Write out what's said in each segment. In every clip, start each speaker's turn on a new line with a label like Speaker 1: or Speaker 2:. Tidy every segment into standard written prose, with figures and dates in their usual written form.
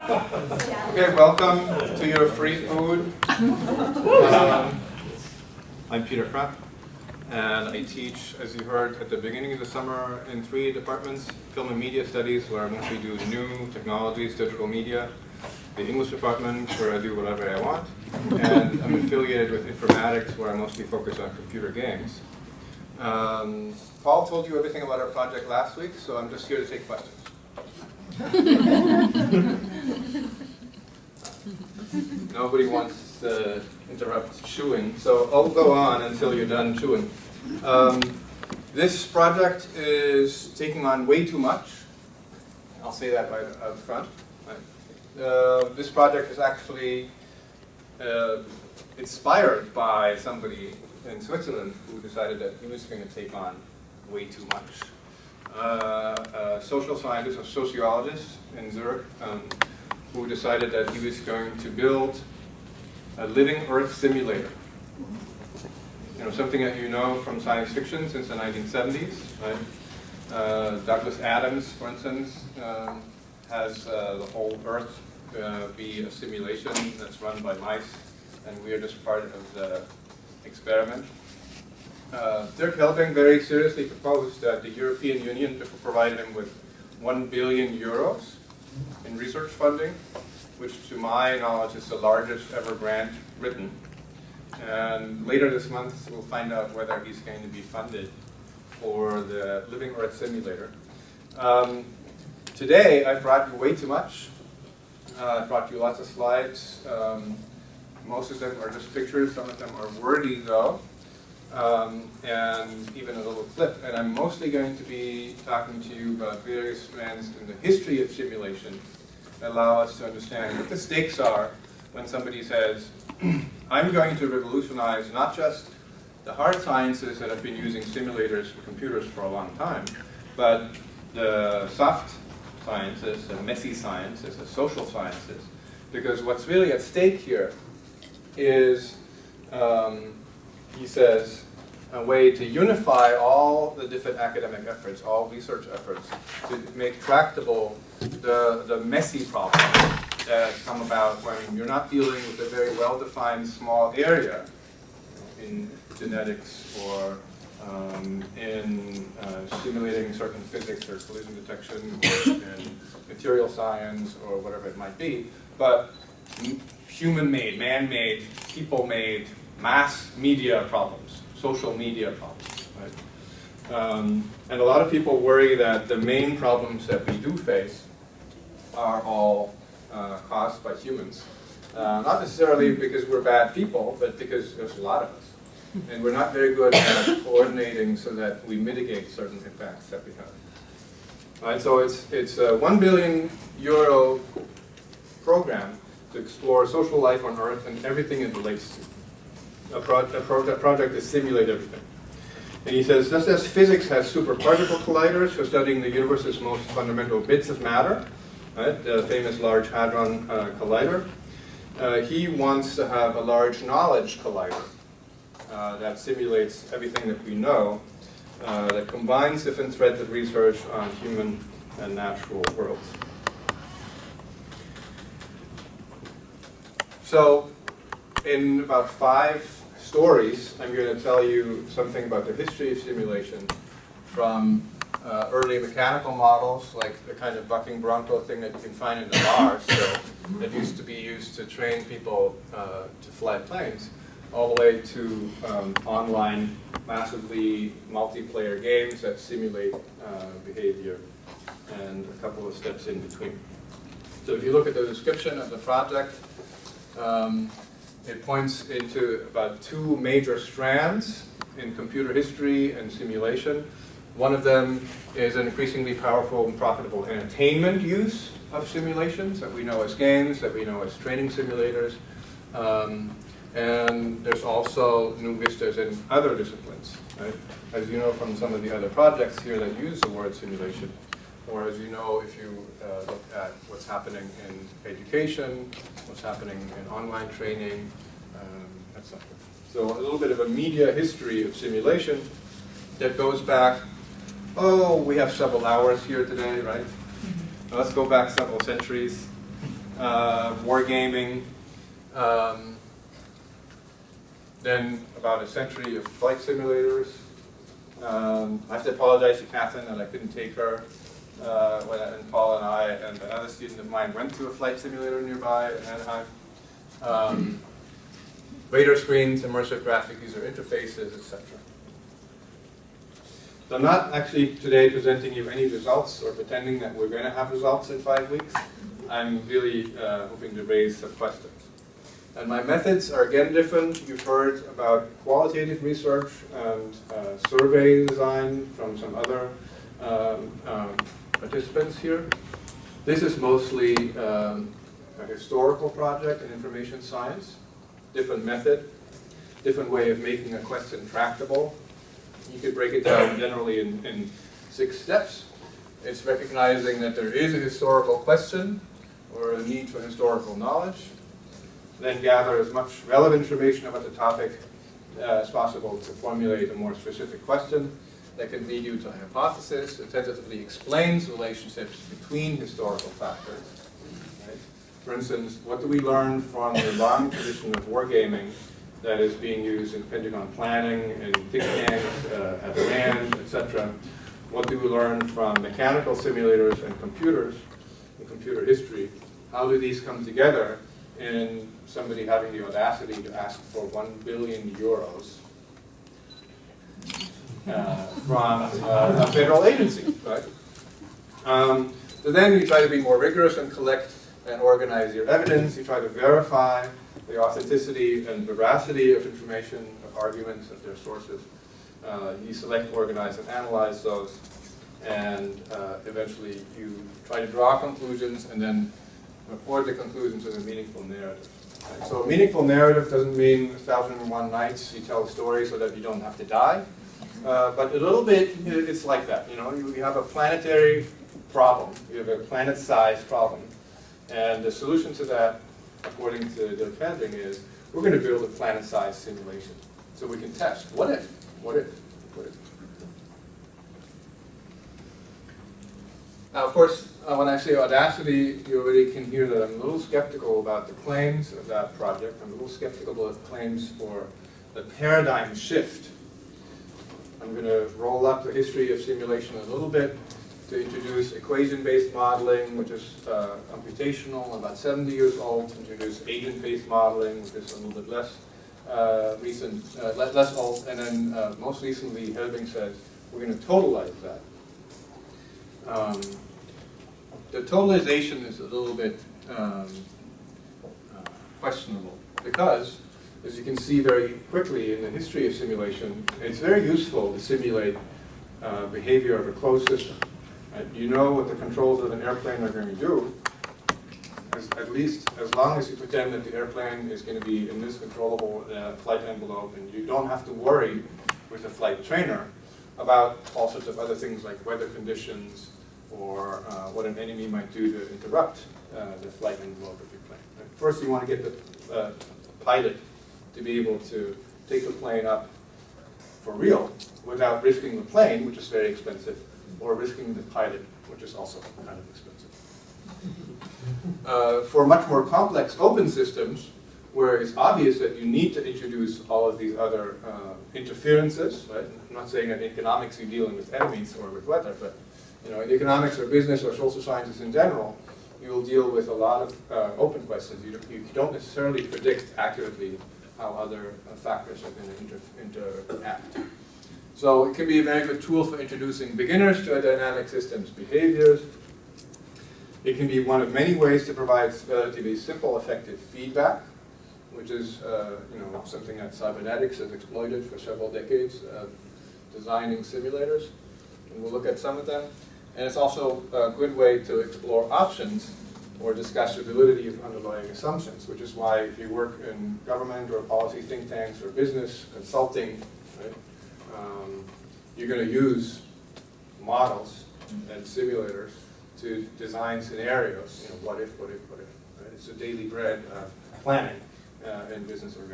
Speaker 1: Okay, welcome to your free food. I'm Peter Krapp, and I teach, as you heard at the beginning of the summer, in 3 departments: film and media studies, where I mostly do new technologies, digital media; the English department, where I do whatever I want; and I'm affiliated with informatics, where I mostly focus on computer games. Paul told you everything about our project last week, so I'm just here to take questions. Nobody wants to interrupt chewing, so I'll go on until you're done chewing. This project is taking on way too much. I'll say that right up front. This project is actually inspired by somebody in Switzerland who decided that he was going to take on way too much. A social scientist, a sociologist in Zurich, who decided that he was going to build a living Earth simulator. You know, something that you know from science fiction since the 1970s, right? Douglas Adams, for instance, has the whole Earth be a simulation that's run by mice, and we are just part of the experiment. Dirk Helbing very seriously proposed that the European Union provide him with 1 billion euros in research funding, which to my knowledge is the largest ever grant written. And later this month we'll find out whether he's going to be funded for the Living Earth Simulator. Today I brought you way too much. I brought you lots of slides. Most of them are just pictures, some of them are wordy though. And even a little clip. And I'm mostly going to be talking to you about various strands in the history of simulation that allow us to understand what the stakes are when somebody says, I'm going to revolutionize not just the hard sciences that have been using simulators for computers for a long time, but the soft sciences, the messy sciences, the social sciences. Because what's really at stake here is he says, a way to unify all the different academic efforts, all research efforts, to make tractable the messy problems that come about when you're not dealing with a very well-defined small area in genetics or in simulating certain physics or collision detection or in material science or whatever it might be, but human-made, man-made, people-made, mass media problems, social media problems, right? And a lot of people worry that the main problems that we do face are all caused by humans. Not necessarily because we're bad people, but because there's a lot of us. And we're not very good at coordinating so that we mitigate certain impacts that we have. Right, so it's a 1 billion euro program to explore social life on Earth and everything it relates to. A project is simulate everything. And he says, just as physics has superparticle colliders for studying the universe's most fundamental bits of matter, right, the famous Large Hadron Collider, he wants to have a large knowledge collider that simulates everything that we know, that combines different threads of research on human and natural worlds. So, in about 5 stories, I'm going to tell you something about the history of simulation from early mechanical models, like the kind of bucking bronco thing that you can find in the bar still, that used to be used to train people to fly planes, all the way to online, massively multiplayer games that simulate behavior, and a couple of steps in between. So if you look at the description of the project, it points into about 2 major strands in computer history and simulation. One of them is an increasingly powerful and profitable entertainment use of simulations that we know as games, that we know as training simulators. And there's also new vistas in other disciplines, right? As you know from some of the other projects here that use the word simulation, or as you know if you look at what's happening in education, what's happening in online training, etc. So a little bit of a media history of simulation that goes back, we have several hours here today, right? Let's go back several centuries. Wargaming, then about a century of flight simulators. I have to apologize to Catherine that I couldn't take her when Paul and I and another student of mine went to a flight simulator nearby in Anaheim. Radar screens, immersive graphic user interfaces, etc. So I'm not actually today presenting you any results or pretending that we're going to have results in 5 weeks. I'm really hoping to raise some questions. And my methods are again different. You've heard about qualitative research and survey design from some other participants here. This is mostly a historical project in information science. Different method, different way of making a question tractable. You could break it down generally in 6 steps. It's recognizing that there is a historical question or a need for historical knowledge. Then gather as much relevant information about the topic as possible to formulate a more specific question that can lead you to a hypothesis that tentatively explains relationships between historical factors. Right? For instance, what do we learn from the long tradition of wargaming that is being used in Pentagon planning, in think tanks, at RAND, etc.? What do we learn from mechanical simulators and computers, in computer history? How do these come together in somebody having the audacity to ask for 1 billion euros from a federal agency, right? So then you try to be more rigorous and collect and organize your evidence. You try to verify the authenticity and veracity of information, of arguments, of their sources. You select, organize, and analyze those. And eventually you try to draw conclusions and then report the conclusions in a meaningful narrative. Right? So a meaningful narrative doesn't mean 1001 nights you tell a story so that you don't have to die. But a little bit, it's like that. You know, you have a planetary problem. You have a planet-sized problem. And the solution to that, according to Dirk Fendring, is we're going to build a planet-sized simulation. So we can test. What if? What if? What if? Now, of course, when I say audacity, you already can hear that I'm a little skeptical about the claims of that project. I'm a little skeptical about claims for the paradigm shift. I'm going to roll up the history of simulation a little bit to introduce equation-based modeling, which is computational, about 70 years old, introduce agent-based modeling, which is a little bit less recent, less old, and then most recently, Helbing says, we're going to totalize that. The totalization is a little bit questionable because, as you can see very quickly in the history of simulation, it's very useful to simulate behavior of a closed system. Right? You know what the controls of an airplane are going to do, at least as long as you pretend that the airplane is going to be in this controllable flight envelope, and you don't have to worry with the flight trainer about all sorts of other things like weather conditions or what an enemy might do to interrupt the flight envelope of your plane. Right? First, you want to get the pilot to be able to take the plane up for real without risking the plane, which is very expensive, or risking the pilot, which is also kind of expensive. For much more complex open systems, where it's obvious that you need to introduce all of these other interferences, right? I'm not saying that in economics you're dealing with enemies or with weather, but you know, in economics or business or social sciences in general, you will deal with a lot of open questions. You don't necessarily predict accurately how other factors are going to interact. So it can be a very good tool for introducing beginners to a dynamic system's behaviors. It can be one of many ways to provide relatively simple, effective feedback, which is something that cybernetics has exploited for several decades of designing simulators. And we'll look at some of them. And it's also a good way to explore options or discuss the validity of underlying assumptions, which is why if you work in government or policy think tanks or business consulting, right, you're going to use models and simulators to design scenarios. You know, what if, what if, what if. Right? It's the daily bread of planning in business or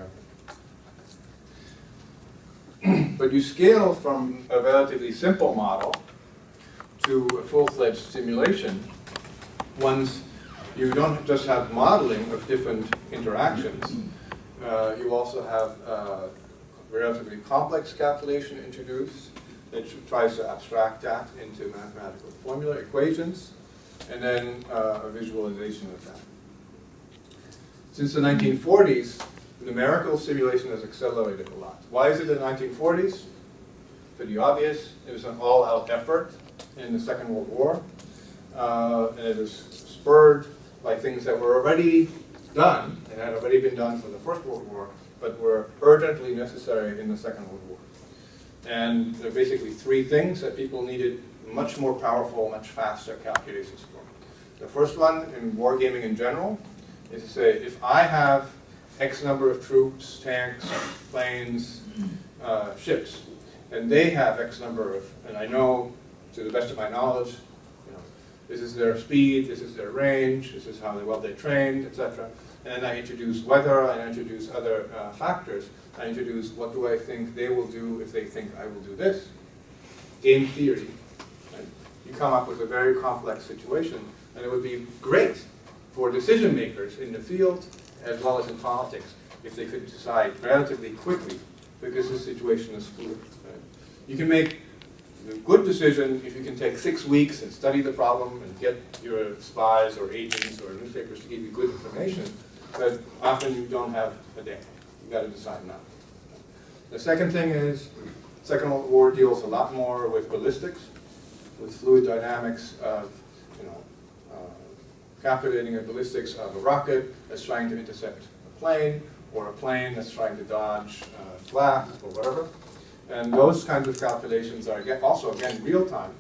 Speaker 1: government. But you scale from a relatively simple model to a full-fledged simulation once you don't just have modeling of different interactions. You also have relatively complex calculation introduced that tries to abstract that into mathematical formula equations, and then a visualization of that. Since the 1940s, numerical simulation has accelerated a lot. Why is it the 1940s? Pretty obvious. It was an all-out effort in the Second World War, and it was spurred by things that were already done, and had already been done for the First World War, but were urgently necessary in the Second World War. And there are basically three things that people needed much more powerful, much faster calculations for. The first one, in wargaming in general, is to say, if I have X number of troops, tanks, planes, ships, and they have X number of, and I know, to the best of my knowledge, this is their speed, this is their range, this is how well they trained, etc. And then I introduce weather, I introduce other factors. I introduce what do I think they will do if they think I will do this. Game theory. Right? You come up with a very complex situation, and it would be great for decision makers in the field as well as in politics if they could decide relatively quickly, because the situation is fluid. Right? You can make a good decision if you can take 6 weeks and study the problem and get your spies or agents or newspapers to give you good information, but often you don't have a day. You've got to decide now. The second thing is, Second World War deals a lot more with ballistics, with fluid dynamics of, calculating the ballistics of a rocket that's trying to intercept a plane, or a plane that's trying to dodge flak or whatever. And those kinds of calculations are also, again, real time.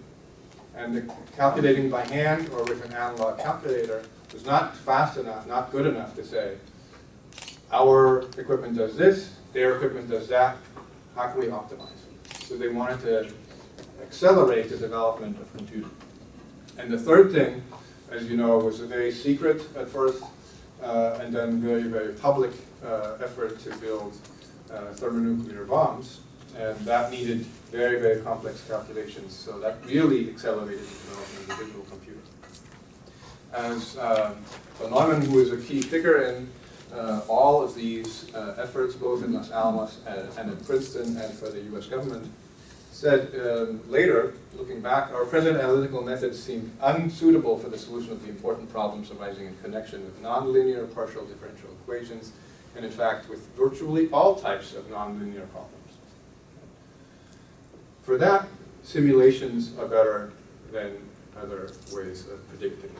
Speaker 1: And the calculating by hand or with an analog calculator was not fast enough, not good enough to say, our equipment does this, their equipment does that, how can we optimize? So they wanted to accelerate the development of computing. And the third thing, as you know, was a very secret at first, and then very, very public effort to build thermonuclear bombs. And that needed very, very complex calculations, so that really accelerated the development of the digital computer. As von Neumann, who is a key figure in all of these efforts, both in Los Alamos and in Princeton and for the US government, said later, looking back, our present analytical methods seem unsuitable for the solution of the important problems arising in connection with nonlinear partial differential equations, and in fact with virtually all types of nonlinear problems. For that, simulations are better than other ways of predicting.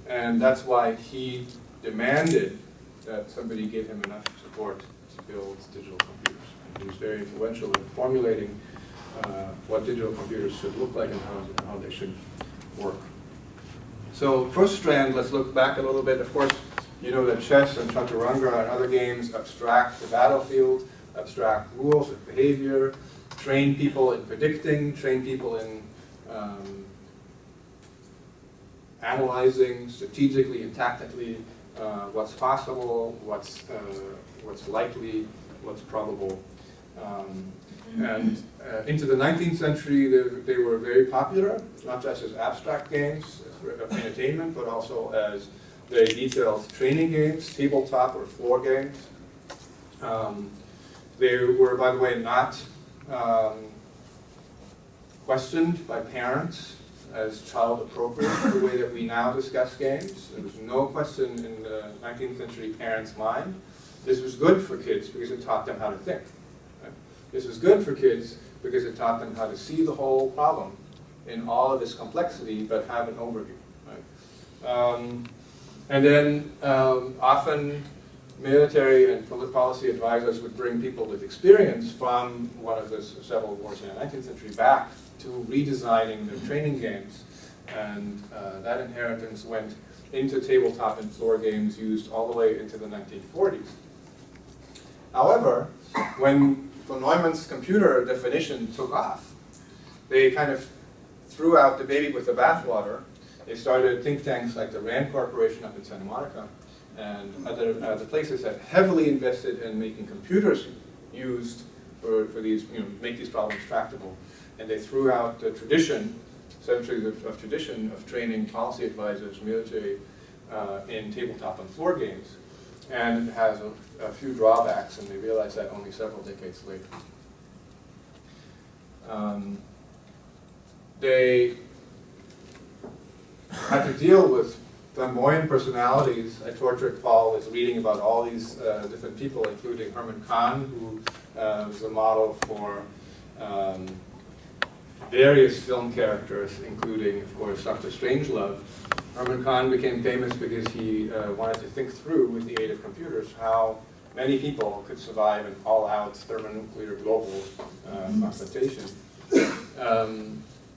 Speaker 1: And that's why he demanded that somebody give him enough support to build digital computers. And he was very influential in formulating what digital computers should look like and how they should work. So first strand, let's look back a little bit. Of course, you know that chess and chaturanga and other games abstract the battlefield, abstract rules of behavior, train people in predicting, train people in analyzing strategically and tactically what's possible, what's likely, what's probable. And into the 19th century, they were very popular, not just as abstract games of entertainment, but also as very detailed training games, tabletop or floor games. They were, by the way, not questioned by parents as child appropriate the way that we now discuss games. There was no question in the 19th century parents' mind. This was good for kids because it taught them how to think. Right? This was good for kids because it taught them how to see the whole problem in all of its complexity, but have an overview. Right? And then often military and public policy advisors would bring people with experience from one of the several wars in the 19th century back to redesigning their training games. And that inheritance went into tabletop and floor games used all the way into the 1940s. However, when von Neumann's computer definition took off, they kind of threw out the baby with the bathwater. They started think tanks like the Rand Corporation up in Santa Monica and other places that heavily invested in making computers used for these, make these problems tractable. And they threw out the tradition centuries of tradition of training policy advisors, military, in tabletop and floor games. And it has a few drawbacks, and they realized that only several decades later. They had to deal with flamboyant personalities. I tortured Paul with reading about all these different people, including Herman Kahn, who was a model for various film characters, including, of course, Dr. Strangelove. Herman Kahn became famous because he wanted to think through, with the aid of computers, how many people could survive an all-out thermonuclear global confrontation.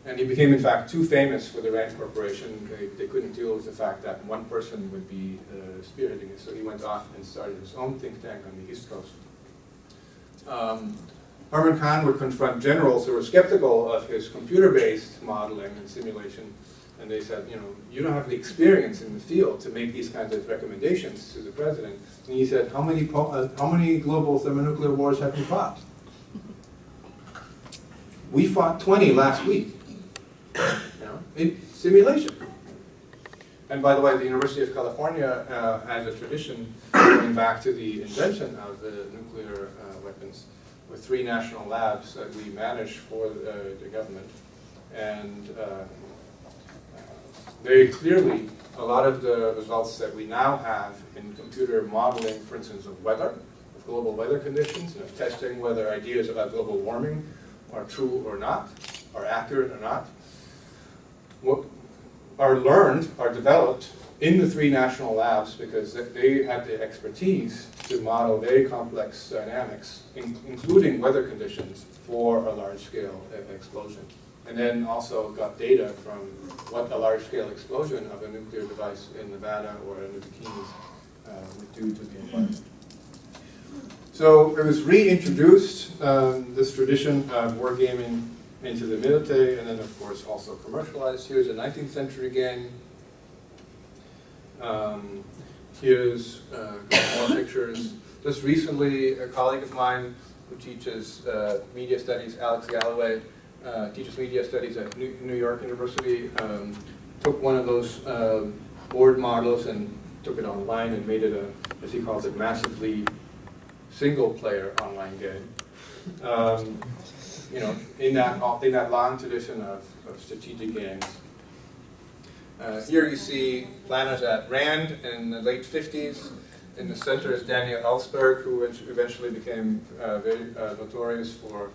Speaker 1: And he became, in fact, too famous for the Rand Corporation. They couldn't deal with the fact that one person would be spearheading it, so he went off and started his own think tank on the East Coast. Herman Kahn would confront generals who were skeptical of his computer-based modeling and simulation, and they said, you know, you don't have the experience in the field to make these kinds of recommendations to the president. And he said, how many global thermonuclear wars have you fought? We fought 20 last week, you know, in simulation. And by the way, the University of California has a tradition going back to the invention of the nuclear weapons, with 3 national labs that we manage for the government. And very clearly, a lot of the results that we now have in computer modeling, for instance, of weather, of global weather conditions, and of testing whether ideas about global warming are true or not, are accurate or not, are learned, are developed in the 3 national labs because they had the expertise to model very complex dynamics, including weather conditions for a large-scale explosion. And then also got data from what a large-scale explosion of a nuclear device in Nevada or in the bikinis would do to the environment. So it was reintroduced, this tradition of wargaming into the military, and then of course also commercialized. Here's a 19th century game. Here's more pictures. Just recently, a colleague of mine who teaches media studies, Alex Galloway, teaches media studies at New York University, took one of those board models and took it online and made it a, as he calls it, massively single-player online game. You know, in that long tradition of strategic games. Here you see planners at Rand in the late 50s. In the center is Daniel Ellsberg, who eventually became very notorious for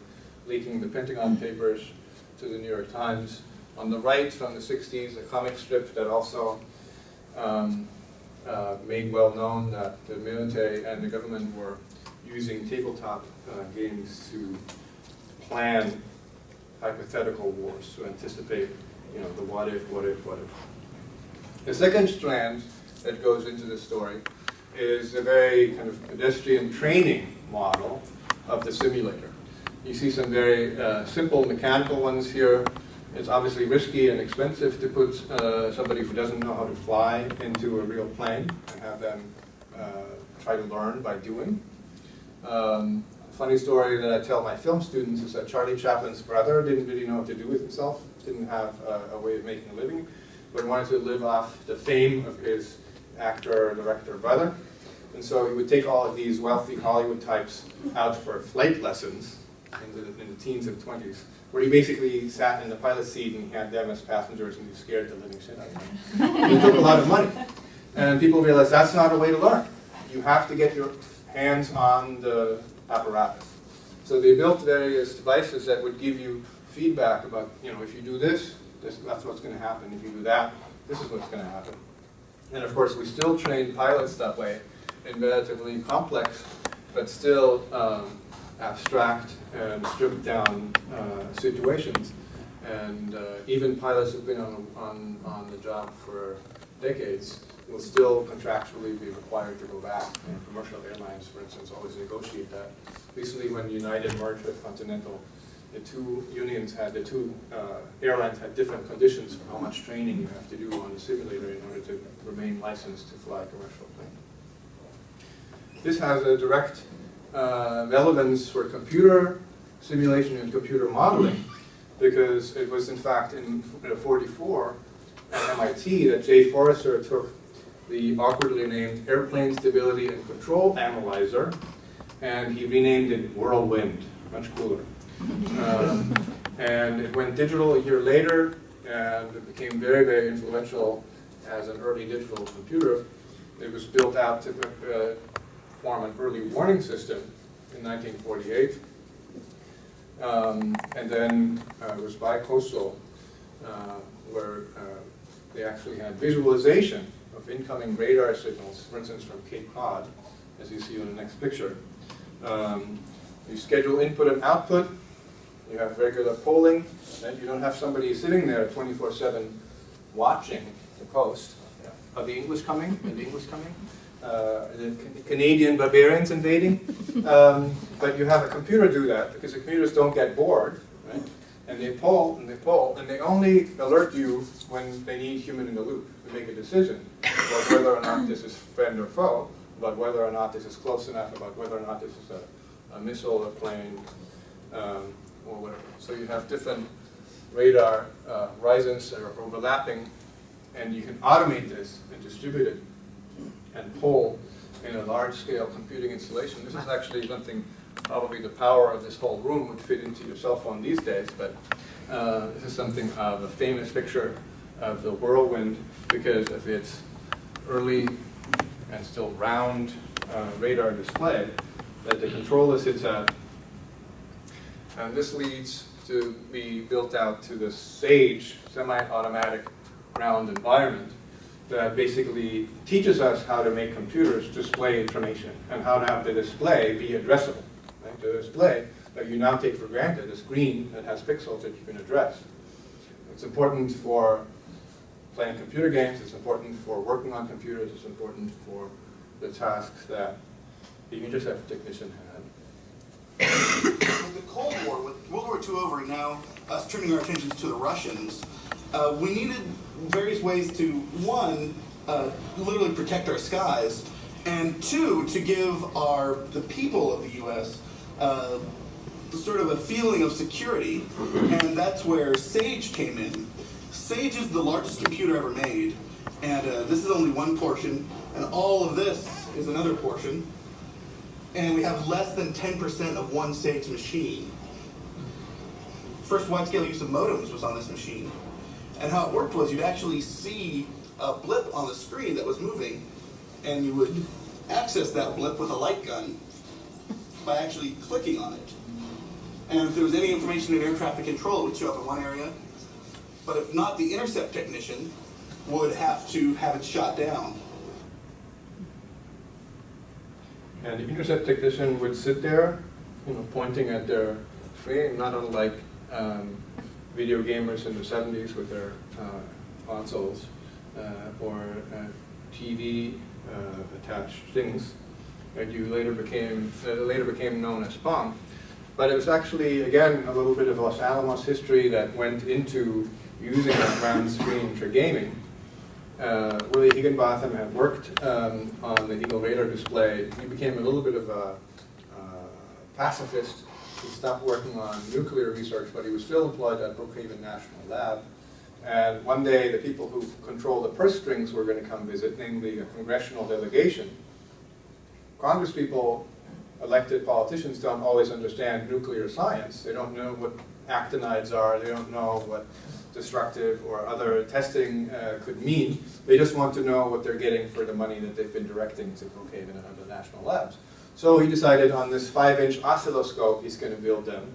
Speaker 1: leaking the Pentagon Papers to the New York Times. On the right, from the 60s, a comic strip that also made well known that the military and the government were using tabletop games to plan hypothetical wars, to anticipate, you know, the what if, what if, what if. The second strand that goes into the story is a very kind of pedestrian training model of the simulator. You see some very simple mechanical ones here. It's obviously risky and expensive to put somebody who doesn't know how to fly into a real plane and have them try to learn by doing. Funny story that I tell my film students is that Charlie Chaplin's brother didn't really know what to do with himself, didn't have a way of making a living, but wanted to live off the fame of his actor, director brother. And so he would take all of these wealthy Hollywood types out for flight lessons in the teens and 20s, where he basically sat in the pilot's seat and had them as passengers and he scared the living shit out of them. It took a lot of money. And people realized that's not a way to learn. You have to get your hands on the apparatus. So they built various devices that would give you feedback about, you know, if you do this, that's what's going to happen. If you do that, this is what's going to happen. And of course, we still train pilots that way in relatively complex, but still abstract and stripped down situations. And even pilots who've been on the job for decades will still contractually be required to go back. And commercial airlines, for instance, always negotiate that. Recently, when United merged with Continental, the two airlines had different conditions for how much training you have to do on the simulator in order to remain licensed to fly a commercial plane. This has a direct relevance for computer simulation and computer modeling. because it was in fact in 44 at MIT that Jay Forrester took the awkwardly named Airplane Stability and Control Analyzer, and he renamed it Whirlwind, much cooler. And it went digital a year later, and it became very, very influential as an early digital computer. It was built out to form an early warning system in 1948. And then it was bicoastal, where they actually had visualization of incoming radar signals, for instance, from Cape Cod, as you see on the next picture. You schedule input and output. You have regular polling, and you don't have somebody sitting there 24/7 watching the coast. Are the English coming? Are the English coming? The Canadian barbarians invading? But you have a computer do that, because the computers don't get bored, right? And they poll, and they poll, and they only alert you when they need human in the loop to make a decision about whether or not this is friend or foe, about whether or not this is close enough, about whether or not this is a missile or plane, or whatever. So you have different radar horizons that are overlapping, and you can automate this and distribute it and poll in a large-scale computing installation. This is actually something, probably the power of this whole room would fit into your cell phone these days, but this is something of a famous picture of the Whirlwind because of its early and still round radar display that the controller sits at. And this leads to be built out to the SAGE, semi-automatic round environment, that basically teaches us how to make computers display information and how to have the display be addressable. Right? The display that you now take for granted, a screen that has pixels that you can address. It's important for playing computer games, it's important for working on computers, it's important for the tasks that the intercept technician had.
Speaker 2: With the Cold War, with World War II over, and now us turning our attentions to the Russians, we needed various ways to, one, literally protect our skies, and two, to give the people of the U.S. Sort of a feeling of security, and that's where SAGE came in. SAGE is the largest computer ever made, and this is only one portion, and all of this is another portion, and we have less than 10% of one SAGE machine. First wide-scale use of modems was on this machine. And how it worked was you'd actually see a blip on the screen that was moving, and you would access that blip with a light gun by actually clicking on it. And if there was any information in air traffic control, it would show up in one area. But if not, the intercept technician would have to have it shot down.
Speaker 1: And the intercept technician would sit there, pointing at their screen, not unlike video gamers in the 70s with their consoles or TV attached things that later became known as Pong. But it was actually, again, a little bit of Los Alamos history that went into using that round screen for gaming. Willie Higginbotham had worked on the Eagle radar display. He became a little bit of a pacifist. He stopped working on nuclear research, but he was still employed at Brookhaven National Lab. And one day, the people who control the purse strings were going to come visit, namely a congressional delegation. Congresspeople, elected politicians, don't always understand nuclear science. They don't know what actinides are. They don't know what destructive or other testing could mean. They just want to know what they're getting for the money that they've been directing to Brookhaven and other national labs. So he decided on this 5-inch oscilloscope, he's going to build them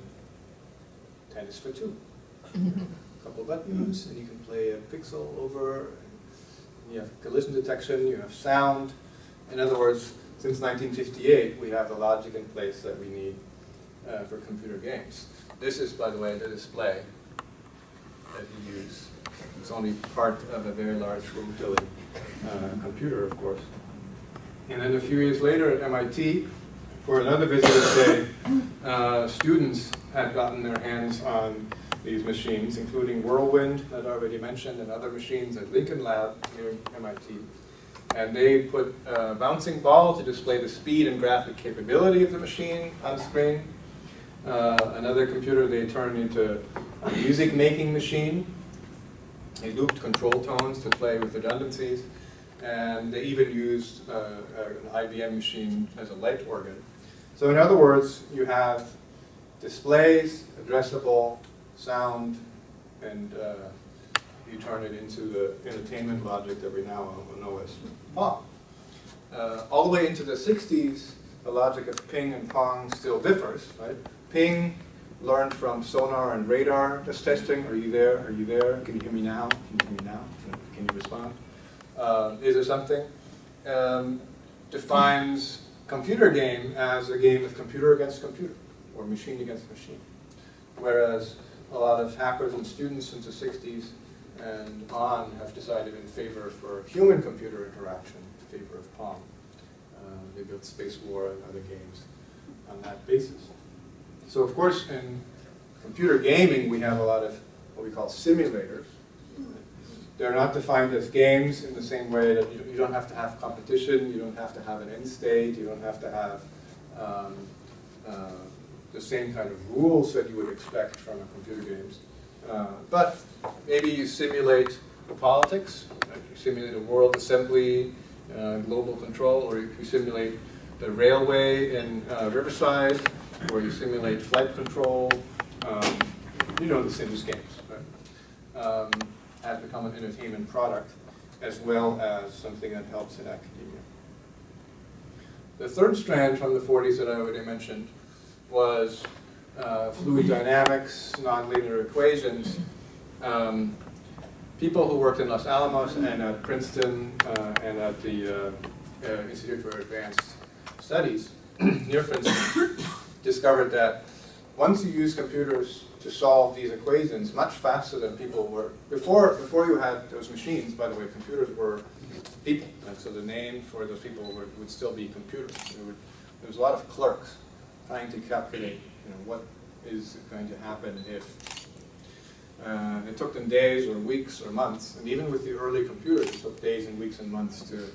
Speaker 1: tennis for two. A couple buttons, and you can play a pixel over. You have collision detection, you have sound. In other words, since 1958, we have the logic in place that we need for computer games. This is, by the way, the display that you use. It's only part of a very large room-filling computer, of course. And then a few years later at MIT, for another visitor's day, students had gotten their hands on these machines, including Whirlwind, that I already mentioned, and other machines at Lincoln Lab near MIT. And they put a bouncing ball to display the speed and graphic capability of the machine on screen. Another computer they turned into a music-making machine. They looped control tones to play with redundancies, and they even used an IBM machine as a light organ. So in other words, you have displays, addressable, sound, and you turn it into the entertainment logic that we now know as Pong. All the way into the 60s, the logic of ping and Pong still differs, right? Ping learned from sonar and radar, just testing, are you there, are you there, can you hear me now, can you hear me now, can you respond? Is there something? Defines computer game as a game of computer against computer, or machine against machine. Whereas a lot of hackers and students since the 60s and on have decided in favor for human-computer interaction, in favor of Pong. They built Space War and other games on that basis. So of course, in computer gaming, we have a lot of what we call simulators. They're not defined as games in the same way that you don't have to have competition, you don't have to have an end state, you don't have to have the same kind of rules that you would expect from computer games. But maybe you simulate politics, right? You simulate a world assembly, global control, or you simulate the railway in Riverside, or you simulate flight control. You know the Sims games, right? Has become an entertainment product as well as something that helps in academia. The third strand from the 40s that I already mentioned was fluid dynamics, nonlinear equations. People who worked in Los Alamos and at Princeton and at the Institute for Advanced Studies near Princeton discovered that once you use computers to solve these equations much faster than people were, before you had those machines, by the way, computers were people, and so the name for those people would still be computers. There was a lot of clerks trying to calculate, what is going to happen if. It took them days or weeks or months, and even with the early computers, it took days and weeks and months to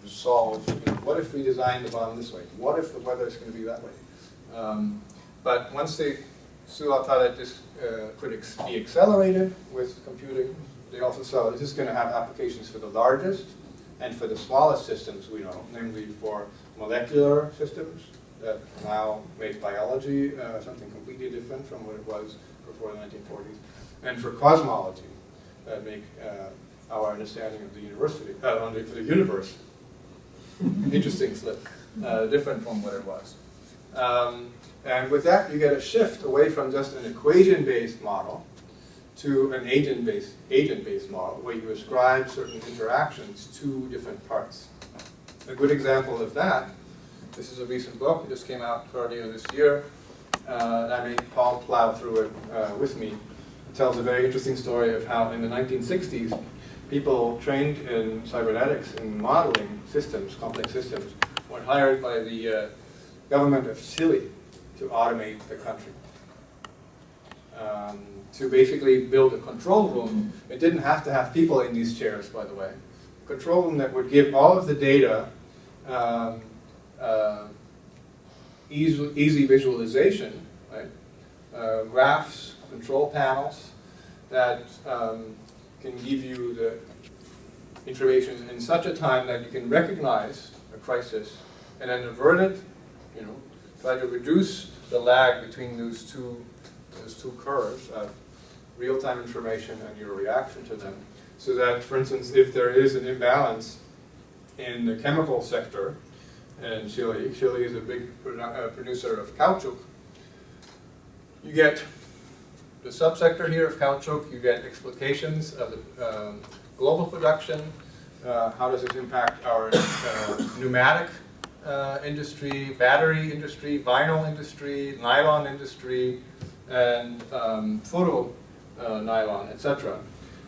Speaker 1: solve, what if we design the bomb this way? What if the weather is going to be that way? But once they saw that this could be accelerated with computing, they also saw this is going to have applications for the largest and for the smallest systems we know, namely for molecular systems that now make biology something completely different from what it was before the 1940s, and for cosmology that make our understanding of the the universe interesting slip, different from what it was. And with that, you get a shift away from just an equation-based model to an agent-based model, where you ascribe certain interactions to different parts. A good example of that, this is a recent book, it just came out earlier this year, and I made Paul plow through it with me. It tells a very interesting story of how in the 1960s, people trained in cybernetics and modeling systems, complex systems, were hired by the government of Chile to automate the country. To basically build a control room. It didn't have to have people in these chairs, by the way. A control room that would give all of the data easy visualization, right? Graphs, control panels that can give you the information in such a time that you can recognize a crisis and then avert it, try to reduce the lag between those two curves of real-time information and your reaction to them, so that, for instance, if there is an imbalance in the chemical sector in Chile, Chile is a big producer of caoutchouc, you get the subsector here of caoutchouc, you get explications of the global production, how does it impact our pneumatic industry, battery industry, vinyl industry, nylon industry, and photo nylon, etc.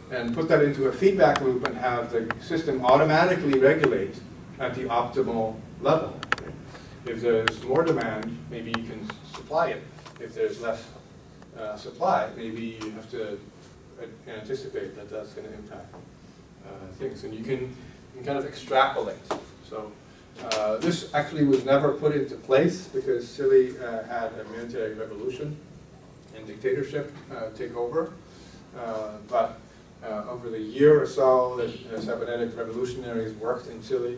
Speaker 1: And put that into a feedback loop and have the system automatically regulate at the optimal level. If there's more demand, maybe you can supply it. If there's less supply, maybe you have to anticipate that that's going to impact things. And you can kind of extrapolate. So this actually was never put into place because Chile had a military revolution and dictatorship take over. But over the year or so that the cybernetic revolutionaries worked in Chile,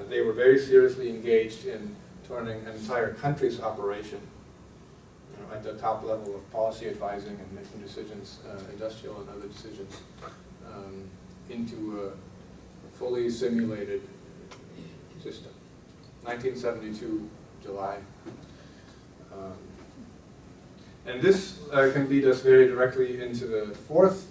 Speaker 1: they were very seriously engaged in turning an entire country's operation, at the top level of policy advising and making decisions, industrial and other decisions, into a fully simulated system. 1972, July. And this can lead us very directly into the fourth,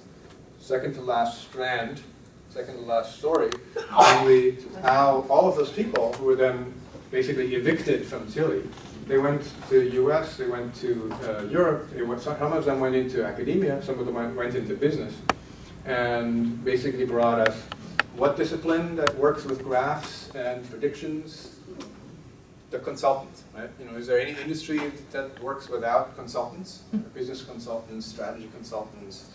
Speaker 1: second to last strand, second to last story, namely how all of those people who were then basically evicted from Chile, they went to the US, they went to Europe, some of them went into academia, some of them went into business, and basically brought us what discipline that works with graphs and predictions? The consultant, right? Is there any industry that works without consultants? Business consultants, strategy consultants.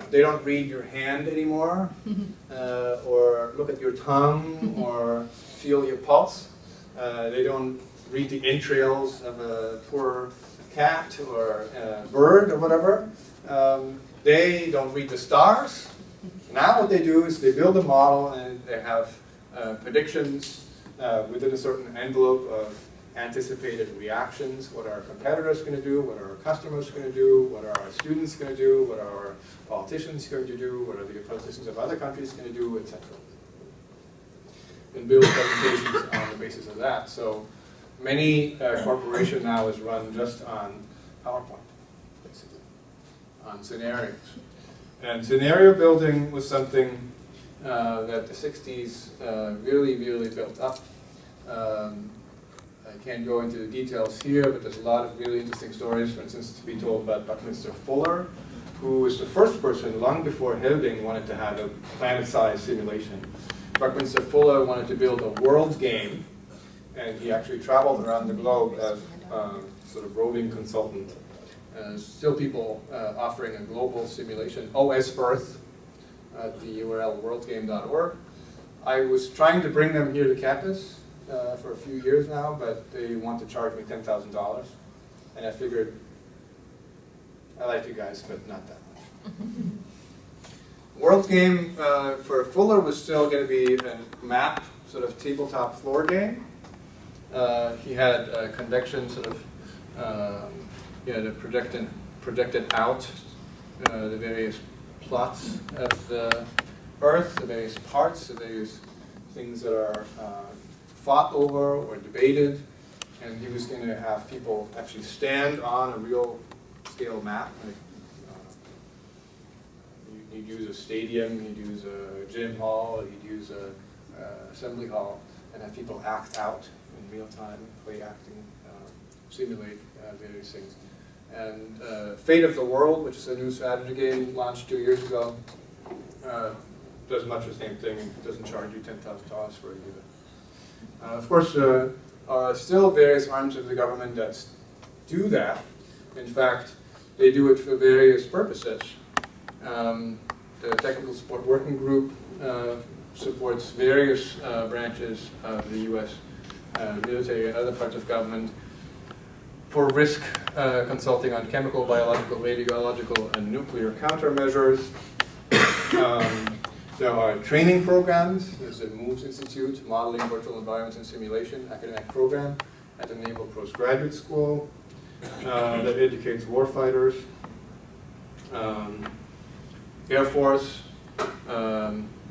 Speaker 1: They don't read your hand anymore, or look at your tongue, or feel your pulse. They don't read the entrails of a poor cat or a bird or whatever. They don't read the stars. Now what they do is they build a model and they have predictions within a certain envelope of anticipated reactions. What are our competitors going to do? What are our customers going to do? What are our students going to do? What are our politicians going to do? What are the politicians of other countries going to do, etc. And build presentations on the basis of that. So many corporation now is run just on PowerPoint, basically, on scenarios. And scenario building was something that the 60s really, really built up. I can't go into the details here, but there's a lot of really interesting stories, for instance, to be told about Buckminster Fuller, who was the first person, long before Helding, wanted to have a planet-sized simulation. Buckminster Fuller wanted to build a world game, and he actually traveled around the globe as sort of roving consultant. Still people offering a global simulation, OS Earth, at the URL worldgame.org. I was trying to bring them here to campus for a few years now, but they want to charge me $10,000. And I figured, I like you guys, but not that much. World Game for Fuller was still going to be a map, sort of tabletop floor game. He had a convection sort of, he had a projected out the various plots of the Earth, the various parts, the various things that are fought over or debated, and he was going to have people actually stand on a real scale map. Like, you'd use a stadium, you'd use a gym hall, you'd use a assembly hall, and have people act out in real time, play acting, simulate various things. And Fate of the World, which is a new strategy game launched 2 years ago, does much the same thing. It doesn't charge you $10,000 for it either. Of course, there are still various arms of the government that do that. In fact, they do it for various purposes. The Technical Support Working Group supports various branches of the U.S. Military and other parts of government for risk consulting on chemical, biological, radiological, and nuclear countermeasures. There are training programs. There's the MOVES Institute, Modeling Virtual Environments and Simulation academic program at the Naval Postgraduate School that educates warfighters. Air Force,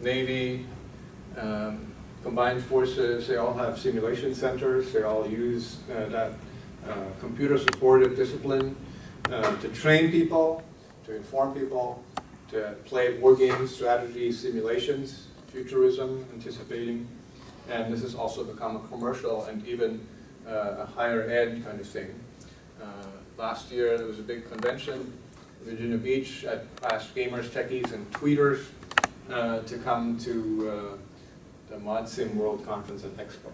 Speaker 1: Navy, combined forces, they all have simulation centers. They all use that computer-supported discipline to train people, to inform people, to play war games, strategy, simulations, futurism, anticipating. And this has also become a commercial and even a higher ed kind of thing. Last year there was a big convention in Virginia Beach. I asked gamers, techies, and tweeters to come to the ModSim World Conference and Expo.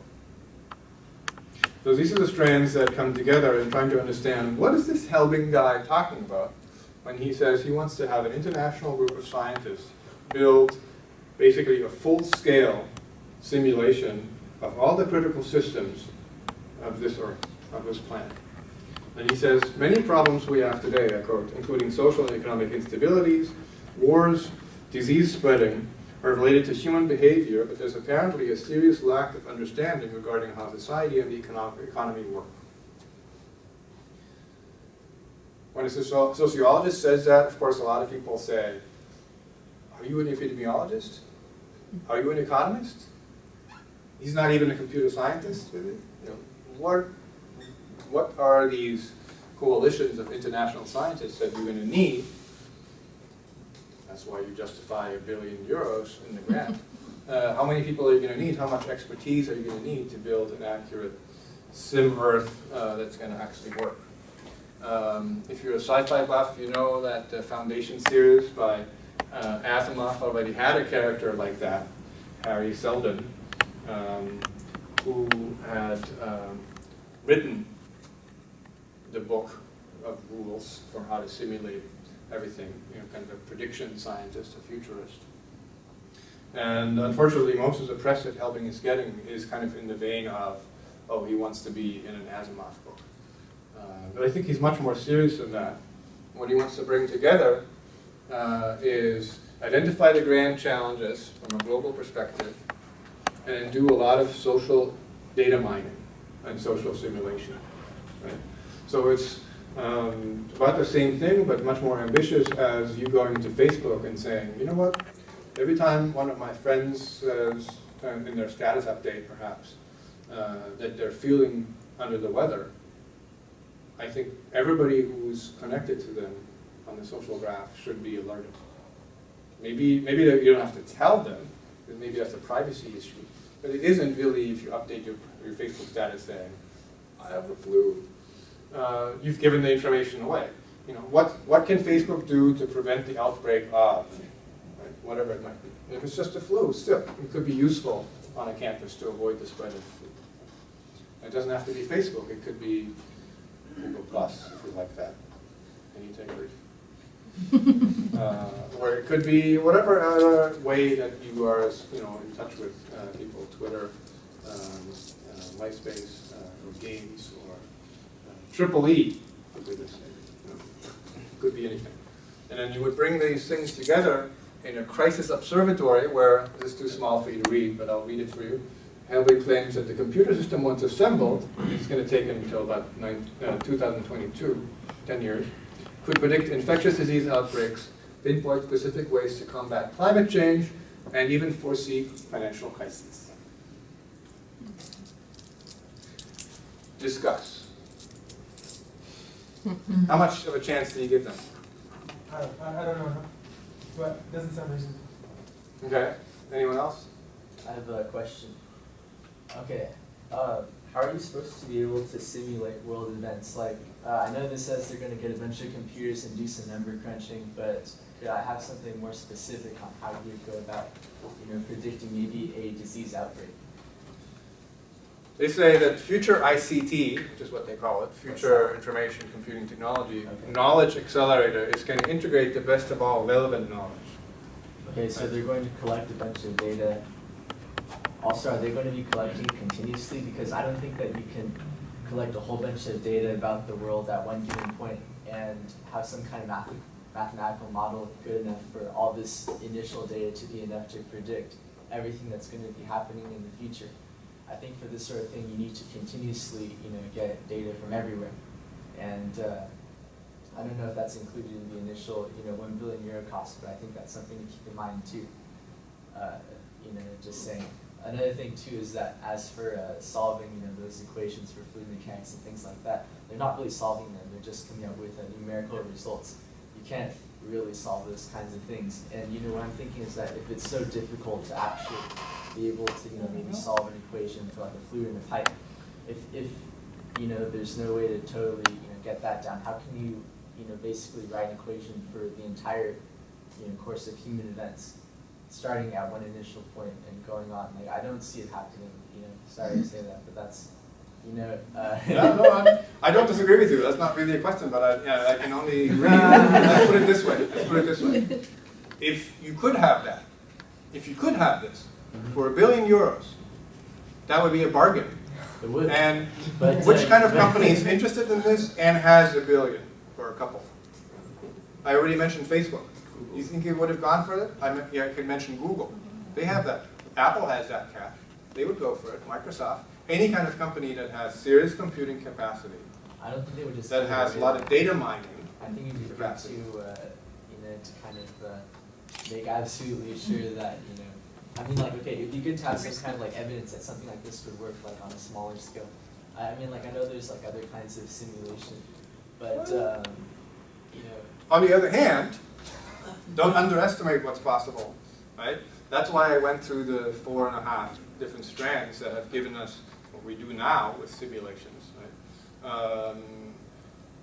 Speaker 1: So these are the strands that come together in trying to understand what is this Helbing guy talking about when he says he wants to have an international group of scientists build basically a full-scale simulation of all the critical systems of this Earth, of this planet. And he says, many problems we have today, I quote, including social and economic instabilities, wars, disease spreading, are related to human behavior, but there's apparently a serious lack of understanding regarding how society and the economy work. When a sociologist says that, of course, a lot of people say, are you an epidemiologist? Are you an economist? He's not even a computer scientist, really. You know, what are these coalitions of international scientists that you're going to need? That's why you justify €1 billion in the grant. How many people are you going to need? How much expertise are you going to need to build an accurate sim Earth that's going to actually work? If you're a sci-fi buff, you know that the Foundation series by Asimov already had a character like that, Harry Seldon, who had written the book of rules for how to simulate everything, you know, kind of a prediction scientist, a futurist. And unfortunately, most of the press that Helbing is getting is kind of in the vein of, oh, he wants to be in an Asimov book. But I think he's much more serious than that. What he wants to bring together is identify the grand challenges from a global perspective, and then do a lot of social data mining and social simulation. Right? So it's about the same thing, but much more ambitious as you going to Facebook and saying, you know what, every time one of my friends says, in their status update perhaps, that they're feeling under the weather, I think everybody who's connected to them on the social graph should be alerted. Maybe you don't have to tell them, because maybe that's a privacy issue, but it isn't really if you update your Facebook status saying, I have the flu. You've given the information away. You know, what can Facebook do to prevent the outbreak of, right, whatever it might be? If it's just a flu, still, it could be useful on a campus to avoid the spread of flu. It doesn't have to be Facebook, it could be Google Plus, if you like that. Any takers? Or it could be whatever other way that you are, you know, in touch with people, Twitter, MySpace, or games, or Triple E, for goodness sake. You know, could be anything. And then you would bring these things together in a crisis observatory where, this is too small for you to read, but I'll read it for you. Helbing claims that the computer system once assembled, it's going to take until about 2022, 10 years, could predict infectious disease outbreaks, pinpoint specific ways to combat climate change, and even foresee financial crises. Discuss. How much of a chance do you give them?
Speaker 3: I don't know, but it doesn't sound reasonable.
Speaker 1: Okay. Anyone else?
Speaker 4: I have a question. Okay, how are you supposed to be able to simulate world events? Like, I know this says they're going to get a bunch of computers and do some number crunching, but could I have something more specific on how you go about, you know, predicting maybe a disease outbreak?
Speaker 1: They say that future ICT, which is what they call it, future information computing technology, knowledge accelerator, is going to integrate the best of all relevant knowledge.
Speaker 4: Okay, so they're going to collect a bunch of data. Also, are they going to be collecting continuously? Because I don't think that you can collect a whole bunch of data about the world at one given point and have some kind of mathematical model good enough for all this initial data to be enough to predict everything that's going to be happening in the future. I think for this sort of thing, you need to continuously, you know, get data from everywhere. And I don't know if that's included in the initial, you know, €1 billion cost, but I think that's something to keep in mind too. You know, just saying. Another thing too is that as for solving, you know, those equations for fluid mechanics and things like that, they're not really solving them. They're just coming up with numerical results. You can't really solve those kinds of things. And you know, what I'm thinking is that if it's so difficult to actually be able to, you know, maybe solve an equation for like a fluid in a pipe, if you know, there's no way to totally, you know, get that down, how can you, you know, basically write an equation for the entire, you know, course of human events, starting at one initial point and going on? Like, I don't see it happening, you know, sorry to say that, but that's, you know.
Speaker 1: No, I don't disagree with you. That's not really a question, but I can only agree. Let's put it this way. If you could have that, if you could have this for €1 billion, that would be a bargain.
Speaker 4: It would.
Speaker 1: And
Speaker 4: But,
Speaker 1: which kind of company is interested in this and has $1 billion for a couple? I already mentioned Facebook. You think it would have gone for it? I could mention Google. They have that. Apple has that cash. They would go for it. Microsoft. Any kind of company that has serious computing capacity,
Speaker 4: I don't think they would just.
Speaker 1: that has a lot of data mining.
Speaker 4: I think you need to,
Speaker 1: capacity.
Speaker 4: to kind of make absolutely sure that, I mean, like, okay, it'd be good to have some kind of like evidence that something like this would work like on a smaller scale. I mean, like, I know there's like other kinds of simulation, but,
Speaker 1: On the other hand, don't underestimate what's possible, right? That's why I went through the 4.5 different strands that have given us what we do now with simulations, right?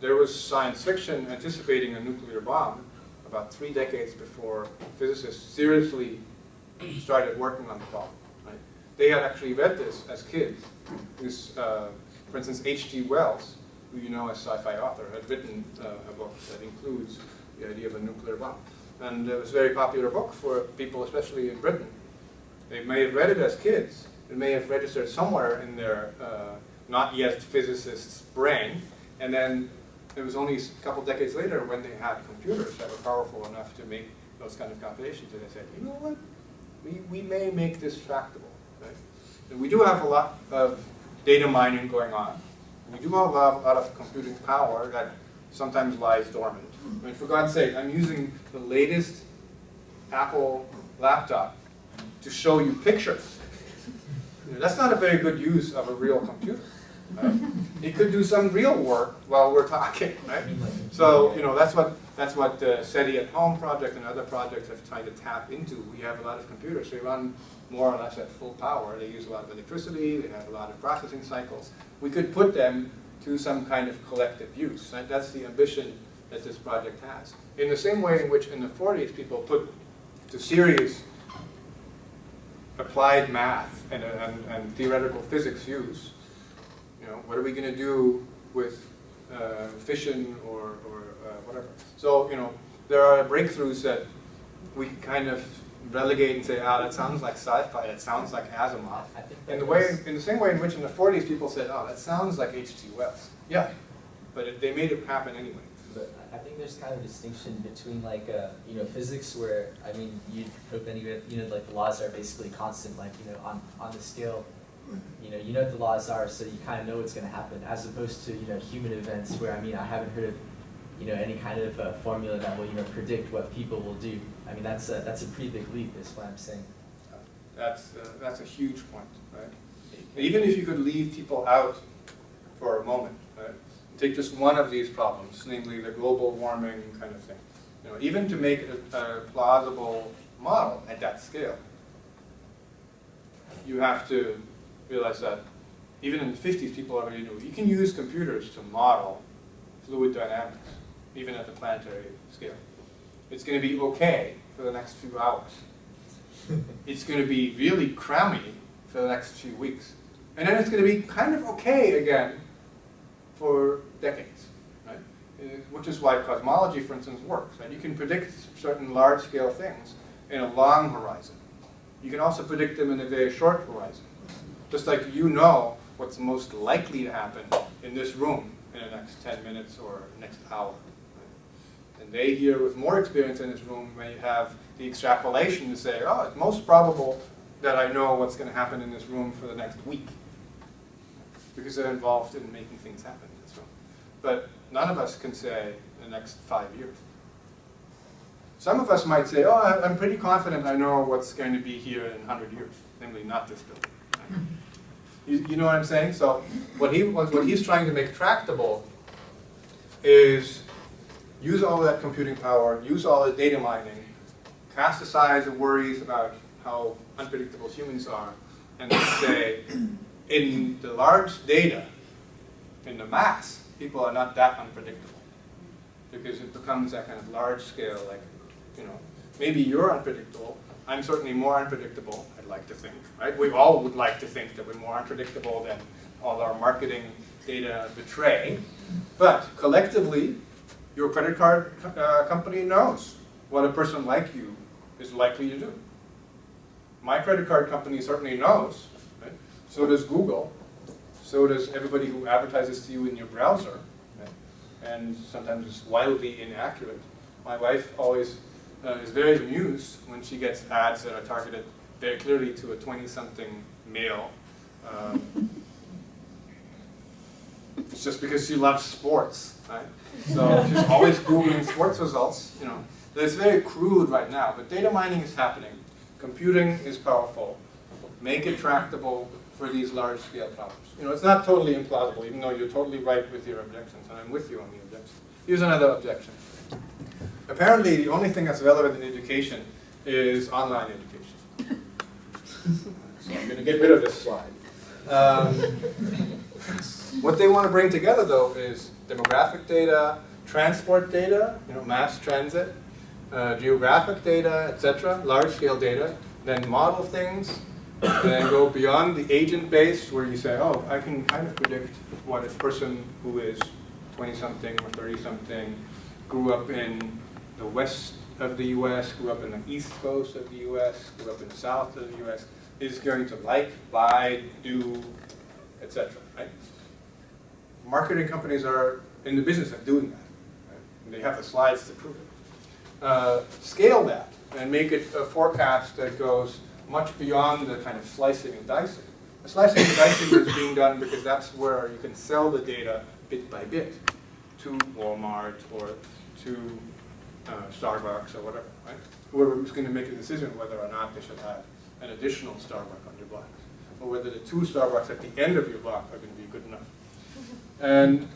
Speaker 1: There was science fiction anticipating a nuclear bomb about 3 decades before physicists seriously started working on the problem, right? They had actually read this as kids. This, for instance, H.G. Wells, who you know as sci-fi author, had written a book that includes the idea of a nuclear bomb. And it was a very popular book for people, especially in Britain. They may have read it as kids. It may have registered somewhere in their not yet physicist's brain. And then it was only a couple decades later when they had computers that were powerful enough to make those kind of calculations that they said, you know what, we may make this tractable. Right? And we do have a lot of data mining going on. We do have a lot of computing power that sometimes lies dormant. I mean, for God's sake, I'm using the latest Apple laptop to show you pictures. That's not a very good use of a real computer. Right? It could do some real work while we're talking, right? So that's what the SETI at Home project and other projects have tried to tap into. We have a lot of computers. They run more or less at full power. They use a lot of electricity. They have a lot of processing cycles. We could put them to some kind of collective use. Right? That's the ambition that this project has. In the same way in which in the 40s people put to serious applied math and theoretical physics use. What are we going to do with fission or whatever? So, there are breakthroughs that we kind of relegate and say, that sounds like sci-fi, that sounds like Asimov. In the same way in which in the 40s people said, that sounds like H.G. Wells. Yeah, but they made it happen anyway.
Speaker 4: But I think there's kind of a distinction between like, physics where, I mean, you'd hope like the laws are basically constant, like, on the scale, you know what the laws are, so you kind of know what's going to happen, as opposed to, human events where, I mean, I haven't heard of, any kind of formula that will, predict what people will do. I mean, that's a pretty big leap, is what I'm saying.
Speaker 1: That's a huge point, right? Even if you could leave people out for a moment, right? Take just one of these problems, namely the global warming kind of thing. Even to make a plausible model at that scale, you have to realize that even in the 50s, people already knew you can use computers to model fluid dynamics, even at the planetary scale. It's going to be okay for the next few hours. It's going to be really crummy for the next few weeks. And then it's going to be kind of okay again for decades, right? Which is why cosmology, for instance, works. Right? You can predict certain large-scale things in a long horizon. You can also predict them in a very short horizon. Just like what's most likely to happen in this room in the next 10 minutes or next hour. Right? And they here with more experience in this room may have the extrapolation to say, it's most probable that I know what's going to happen in this room for the next week. Because they're involved in making things happen in this room. But none of us can say the next 5 years. Some of us might say, I'm pretty confident I know what's going to be here in 100 years, namely not this building. Right? You know what I'm saying? So what he's trying to make tractable is use all that computing power, use all the data mining, cast aside the worries about how unpredictable humans are, and say, in the large data, in the mass, people are not that unpredictable. Because it becomes that kind of large scale, like, maybe you're unpredictable. I'm certainly more unpredictable, I'd like to think. Right? We all would like to think that we're more unpredictable than all our marketing data betray. But collectively, your credit card company knows what a person like you is likely to do. My credit card company certainly knows. Right? So does Google. So does everybody who advertises to you in your browser, right? And sometimes it's wildly inaccurate. My wife always is very amused when she gets ads that are targeted very clearly to a 20-something male. It's just because she loves sports, right? So she's always Googling sports results, you know. It's very crude right now, but data mining is happening. Computing is powerful. Make it tractable for these large-scale problems. You know, it's not totally implausible, even though you're totally right with your objections, and I'm with you on the objections. Here's another objection. Apparently, the only thing that's relevant in education is online education. So I'm going to get rid of this slide. What they want to bring together, though, is demographic data, transport data, you know, mass transit, geographic data, etc., large-scale data, then model things, then go beyond the agent-based, where you say, oh, I can kind of predict what a person who is 20-something or 30-something grew up in the west of the US, grew up in the east coast of the US, grew up in the south of the US, is going to like, buy, do, etc., right? Marketing companies are in the business of doing that. Right? And they have the slides to prove it. Scale that and make it a forecast that goes much beyond the kind of slicing and dicing. The slicing and dicing is being done because that's where you can sell the data bit by bit to Walmart or to Starbucks or whatever, right? Whoever's going to make a decision whether or not they should have an additional Starbucks on your block, or whether the 2 Starbucks at the end of your block are going to be good enough. And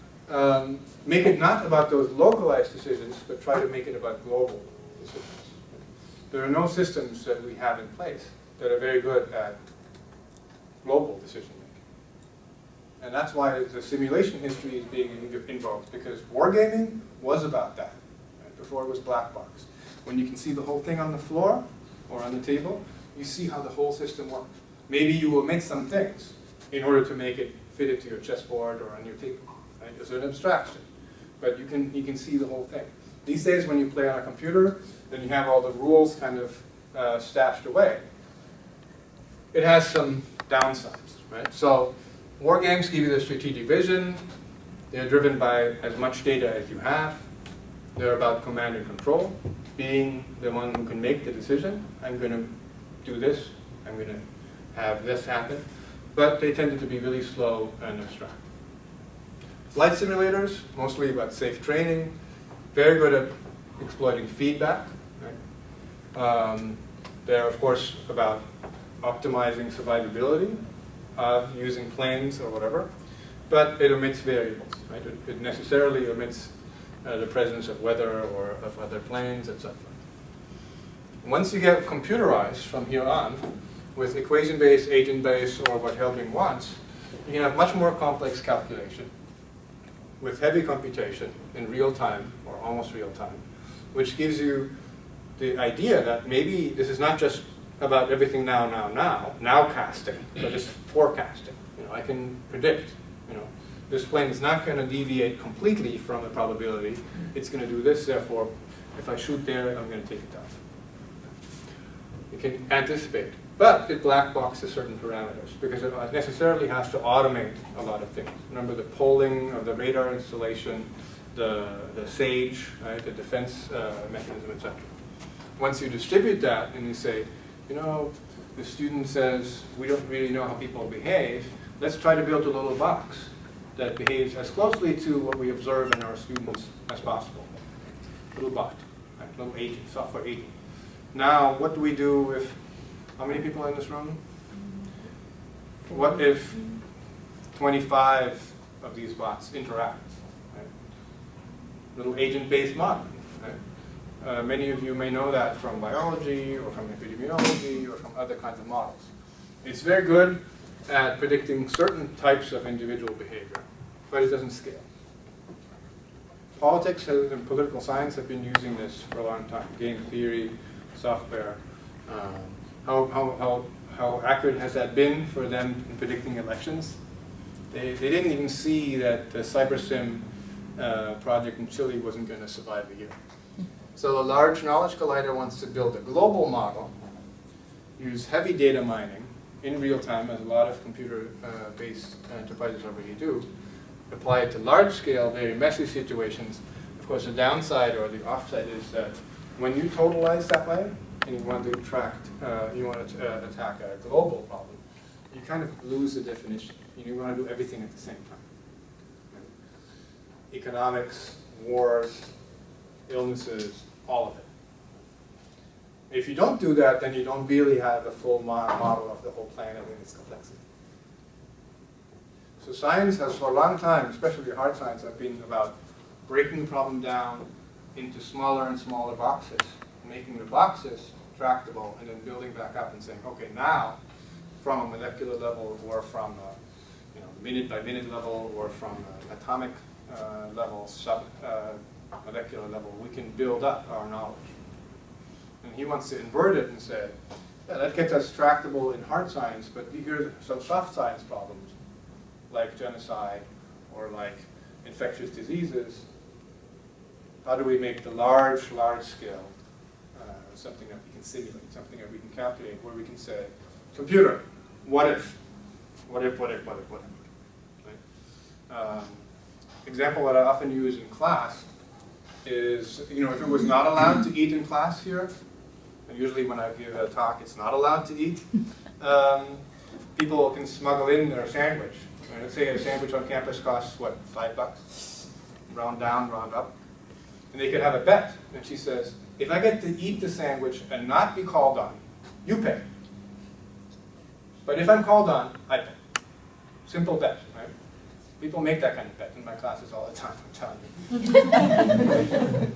Speaker 1: make it not about those localized decisions, but try to make it about global decisions. There are no systems that we have in place that are very good at global decision making. And that's why the simulation history is being invoked, because wargaming was about that, right? Before it was black box. When you can see the whole thing on the floor or on the table, you see how the whole system works. Maybe you omit some things in order to make it fit into your chessboard or on your table. Right? It's an abstraction, but you can see the whole thing. These days, when you play on a computer, then you have all the rules kind of stashed away. It has some downsides, right? So war games give you the strategic vision. They're driven by as much data as you have. They're about command and control, being the one who can make the decision. I'm going to do this. I'm going to have this happen. But they tended to be really slow and abstract. Flight simulators, mostly about safe training, very good at exploiting feedback. Right? They're, of course, about optimizing survivability of using planes or whatever, but it omits variables. Right? It necessarily omits the presence of weather or of other planes, etc. Once you get computerized from here on, with equation-based, agent-based, or what Helbing wants, you can have much more complex calculation with heavy computation in real time, or almost real time, which gives you the idea that maybe this is not just about everything now casting, but it's forecasting. You know, I can predict, you know, this plane is not going to deviate completely from the probability. It's going to do this, therefore, if I shoot there, I'm going to take it down. You can anticipate. But it black boxes certain parameters because it necessarily has to automate a lot of things. Remember the polling of the radar installation, the SAGE, right, the defense mechanism, etc. Once you distribute that and you say, you know, the student says, we don't really know how people behave, let's try to build a little box that behaves as closely to what we observe in our students as possible. Little bot, right, little agent, software agent. Now, what do we do if how many people are in this room? What if 25 of these bots interact? Right? Little agent-based modeling. Right? Many of you may know that from biology or from epidemiology or from other kinds of models. It's very good at predicting certain types of individual behavior, but it doesn't scale. Politics and political science have been using this for a long time. Game theory, software. How accurate has that been for them in predicting elections? They didn't even see that the CyberSim project in Chile wasn't going to survive a year. So the Large Knowledge Collider wants to build a global model, use heavy data mining, in real time, as a lot of computer-based enterprises already do, apply it to large-scale, very messy situations. Of course, the downside or the offside is that when you totalize that way, and you want to attack a global problem, you kind of lose the definition. You want to do everything at the same time. Right? Economics, wars, illnesses, all of it. If you don't do that, then you don't really have a full model of the whole planet and its complexity. So science has for a long time, especially hard science, have been about breaking the problem down into smaller and smaller boxes, making the boxes tractable, and then building back up and saying, okay, now from a molecular level, or from a minute by minute level, or from an atomic level, molecular level, we can build up our knowledge. And he wants to invert it and say, yeah, that gets us tractable in hard science, but here's some soft science problems, like genocide or like infectious diseases. How do we make the large scale something that we can simulate, something that we can calculate, where we can say, computer, what if? What if? Right? Example that I often use in class is, if it was not allowed to eat in class here, and usually when I give a talk, it's not allowed to eat, people can smuggle in their sandwich. Let's say a sandwich on campus costs, what, $5? Round down, round up. And they could have a bet. And she says, if I get to eat the sandwich and not be called on, you pay. But if I'm called on, I pay. Simple bet, right? People make that kind of bet in my classes all the time, I'm telling you.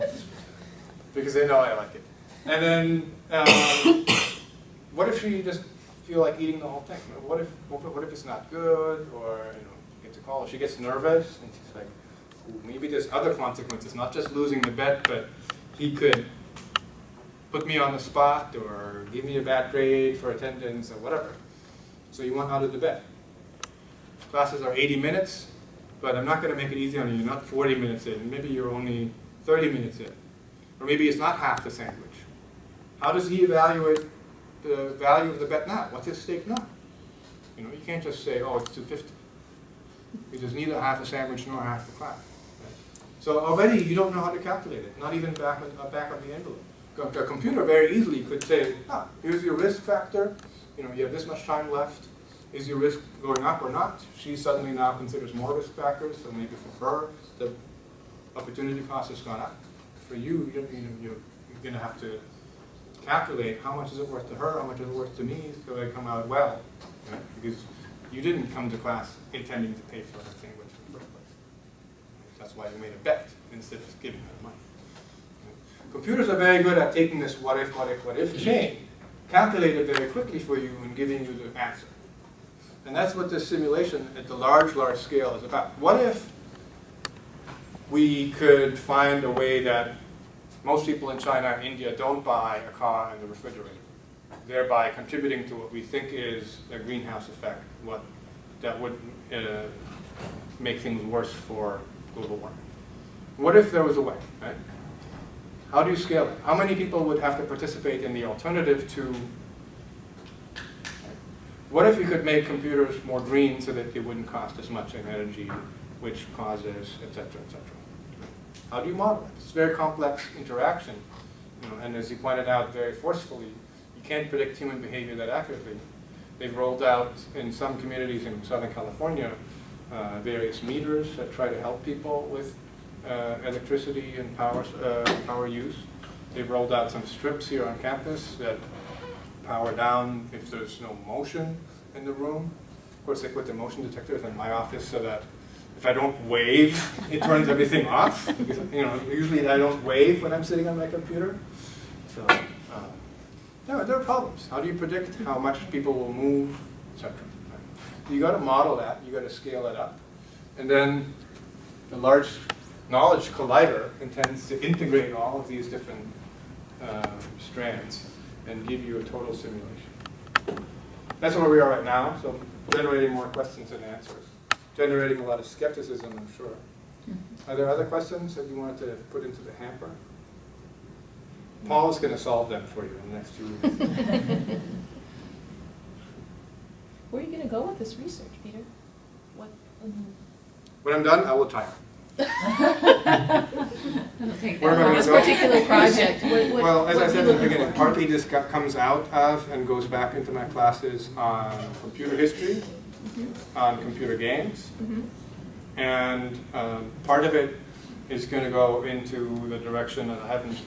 Speaker 1: Because they know I like it. And then, what if you just feel like eating the whole thing? What if it's not good, or you get to call her, she gets nervous, and she's like, ooh, maybe there's other consequences, not just losing the bet, but he could put me on the spot, or give me a bad grade for attendance, or whatever. So you want out of the bet. Classes are 80 minutes, but I'm not going to make it easy on you. You're not 40 minutes in. Maybe you're only 30 minutes in. Or maybe it's not half the sandwich. How does he evaluate the value of the bet now? What's his stake now? You can't just say, oh, it's $2.50. Because neither half a sandwich nor half the class. Right? So already you don't know how to calculate it, not even back on the envelope. A computer very easily could say, here's your risk factor. You have this much time left. Is your risk going up or not? She suddenly now considers more risk factors, so maybe for her, the opportunity cost has gone up. For you, you're going to have to calculate how much is it worth to her, how much is it worth to me, so they come out well. Right? Because you didn't come to class intending to pay for her sandwich in the first place. That's why you made a bet instead of giving her money. Right? Computers are very good at taking this what if chain, calculate it very quickly for you, and giving you the answer. And that's what this simulation at the large scale is about. What if we could find a way that most people in China and India don't buy a car and a refrigerator, thereby contributing to what we think is a greenhouse effect, that would make things worse for global warming? What if there was a way, right? How do you scale it? How many people would have to participate in the alternative to? What if we could make computers more green so that they wouldn't cost as much in energy, which causes, et cetera, et cetera? How do you model it? It's a very complex interaction. And as you pointed out very forcefully, you can't predict human behavior that accurately. They've rolled out in some communities in Southern California various meters that try to help people with electricity and power use. They've rolled out some strips here on campus that power down if there's no motion in the room. Of course, they put the motion detectors in my office so that if I don't wave, it turns everything off. Because, usually I don't wave when I'm sitting on my computer. So, there are problems. How do you predict how much people will move, etc.? You got to model that. You got to scale it up, and then the large knowledge collider intends to integrate all of these different strands and give you a total simulation. That's where we are right now, so generating more questions than answers. Generating a lot of skepticism, I'm sure. Are there other questions that you wanted to put into the hamper? Paul is going to solve them for you in the next 2 weeks.
Speaker 5: Where are you going to go with this research, Peter? What?
Speaker 1: When I'm done, I will try.
Speaker 5: I don't think
Speaker 1: Where am I gonna
Speaker 5: this
Speaker 1: go?
Speaker 5: particular project.
Speaker 1: Well, as I
Speaker 5: what
Speaker 1: said
Speaker 5: you
Speaker 1: in the
Speaker 5: looking
Speaker 1: beginning,
Speaker 5: for?
Speaker 1: partly this comes out of and goes back into my classes on computer history, on computer games, and part of it is going to go into the direction that I haven't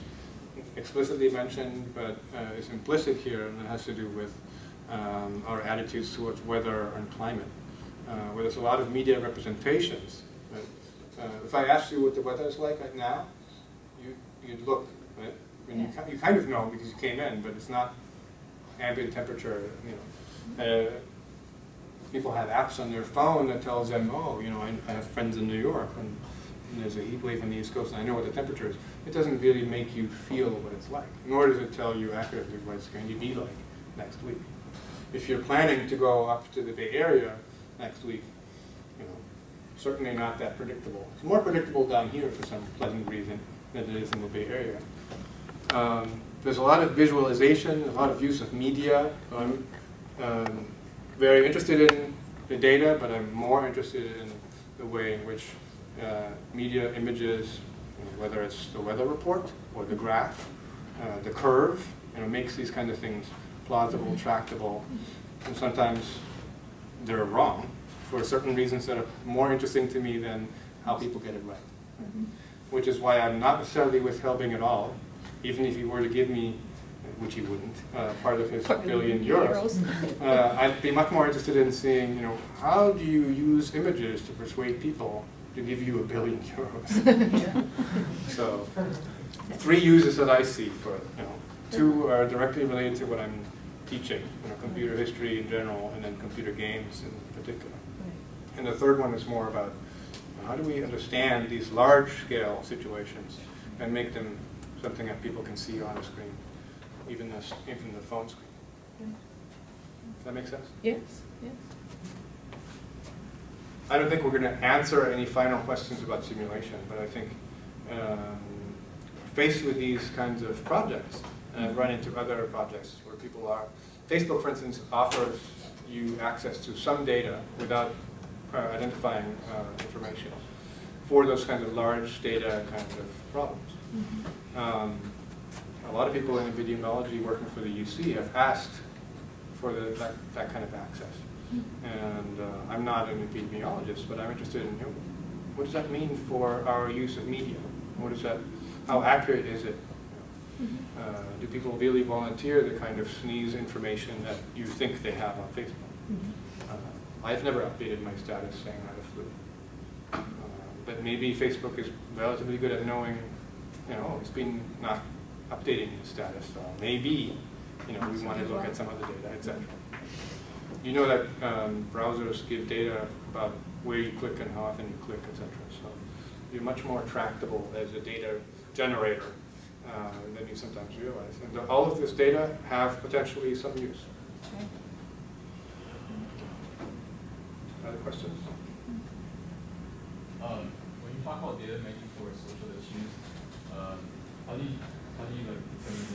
Speaker 1: explicitly mentioned, but is implicit here, and it has to do with our attitudes towards weather and climate, where there's a lot of media representations. Right? If I asked you what the weather is like right now, you'd look, right? I mean, you kind of know because you came in, but it's not ambient temperature. People have apps on their phone that tells them, oh, I have friends in New York, and there's a heat wave on the East Coast, and I know what the temperature is. It doesn't really make you feel what it's like, nor does it tell you accurately what it's going to be like next week. If you're planning to go up to the Bay Area next week, certainly not that predictable. It's more predictable down here for some pleasant reason than it is in the Bay Area. There's a lot of visualization, a lot of use of media. I'm very interested in the data, but I'm more interested in the way in which media images, whether it's the weather report or the graph, the curve, makes these kind of things plausible, tractable, and sometimes they're wrong for certain reasons that are more interesting to me than how people get it right. Which is why I'm not necessarily withholding at all, even if he were to give me, which he wouldn't, part of his billion euros. I'd be much more interested in seeing, how do you use images to persuade people to give you €1 billion? So, 3 uses that I see for it. 2 are directly related to what I'm teaching, computer history in general, and then computer games in particular. And the third one is more about how do we understand these large-scale situations and make them something that people can see on a screen, even the phone screen. Does that make sense?
Speaker 5: Yes, yes.
Speaker 1: I don't think we're going to answer any final questions about simulation, but I think faced with these kinds of projects, and I've run into other projects where people are, Facebook, for instance, offers you access to some data without identifying information for those kinds of large data kinds of problems. A lot of people in epidemiology working for the UC have asked for that kind of access. And I'm not an epidemiologist, but I'm interested in what does that mean for our use of media? How accurate is it? Do people really volunteer the kind of sneeze information that you think they have on Facebook? I've never updated my status saying I have a flu. But maybe Facebook is relatively good at knowing, it's been not updating the status, so maybe, we want to look at some other data, etc. You know that browsers give data about where you click and how often you click, etc. So you're much more tractable as a data generator than you sometimes realize. And all of this data have potentially some use. Other questions?
Speaker 6: When you talk about data making for social issues, how do you determine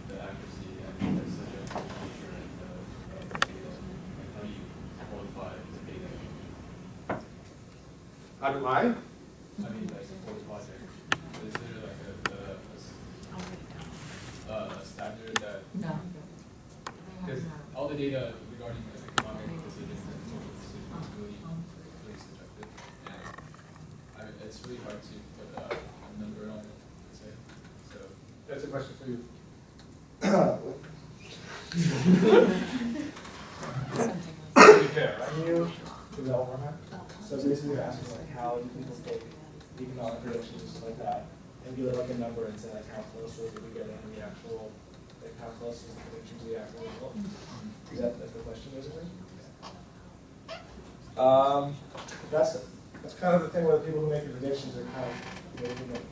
Speaker 6: the accuracy and the subject nature of the data, and how do you qualify the data?
Speaker 1: How do I?
Speaker 6: I mean, like for the project, is there like a standard that?
Speaker 5: No.
Speaker 6: Because all the data regarding economic decisions and social decisions is really subjective, and it's really hard to put a number on it, per se. So
Speaker 1: That's a question for you.
Speaker 3: To be fair, right? Can you develop on that? So basically you're asking how do people take economic predictions like that and give it a number and say how close was it to get in the actual, how close is the prediction to the actual result? That's the question basically? That's kind of the thing where the people who make the predictions are kind of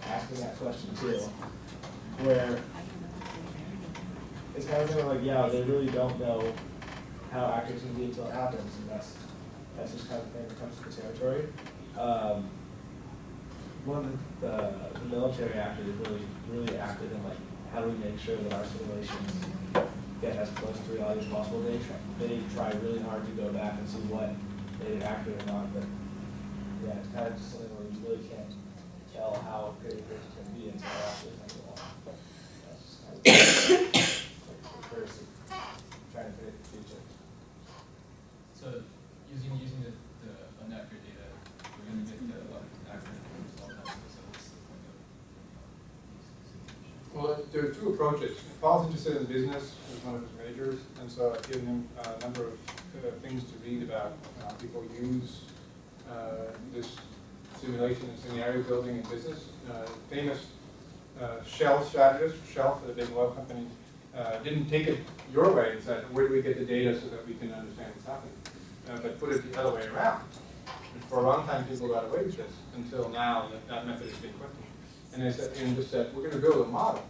Speaker 3: asking that question too, where it's kind of thing they really don't know how accurate it's going to be until it happens, and that's just kind of the thing that comes to the territory. One of the military actors is really active in how do we make sure that our simulations get as close to reality as possible. They try really hard to go back and see what they did accurate or not, but yeah, it's kind of just something where you really can't tell how good a person can be until after they go on. That's just kind of like crazy, trying to predict the future.
Speaker 6: So using the inaccurate data, we're going to get a lot of accurate results. So what's the point of these?
Speaker 1: Well, there are two approaches. Paul's interested in business as one of his majors, and so I've given him a number of things to read about how people use this simulation and scenario building in business. Famous Shell strategist, Shell for the big oil company, didn't take it your way and said, where do we get the data so that we can understand what's happening? But put it the other way around. And for a long time, people got away with this until now that method is being questioned. And they said, and just said, we're going to build a model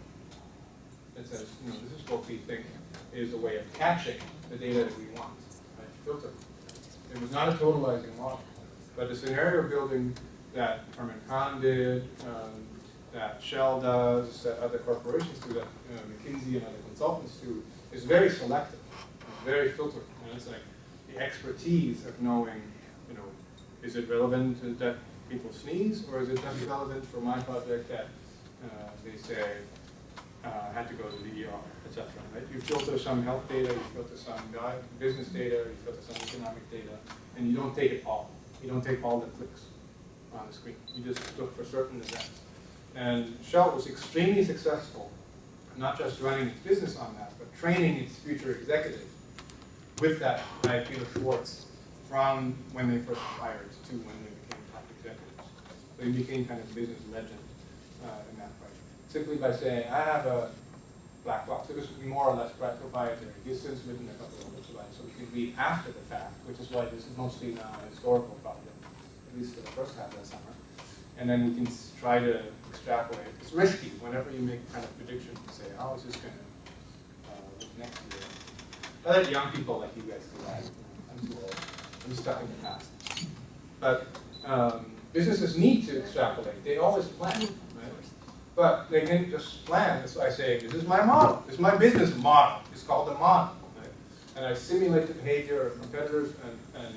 Speaker 1: that says, you know, this is what we think is a way of catching the data that we want, right? Filter. It was not a totalizing model, but the scenario building that Herman Kahn did, that Shell does, that other corporations do, that McKinsey and other consultants do, is very selective. It's very filtered. And it's like the expertise of knowing, you know, is it relevant to that people sneeze, or is it just relevant for my project that they say had to go to the ER, etc. Right? You filter some health data, you filter some business data, you filter some economic data, and you don't take it all. You don't take all the clicks on the screen. You just look for certain events. And Shell was extremely successful, not just running its business on that, but training its future executives with that IQ of Schwartz from when they first hired to when they became top executives. So he became kind of a business legend in that way. Simply by saying, I have a black box. It was more or less proprietary. He's since written a couple of books about it, so we can read after the fact, which is why this is mostly now a historical project, at least for the first half of the summer. And then we can try to extrapolate. It's risky whenever you make kind of predictions to say, how is this going to look next year? I let young people like you guys do that. I'm too old. I'm stuck in the past. But businesses need to extrapolate. They always plan, right? But they can just plan. That's why I say, this is my model. This is my business model. It's called a model. Right? And I simulate the behavior of competitors and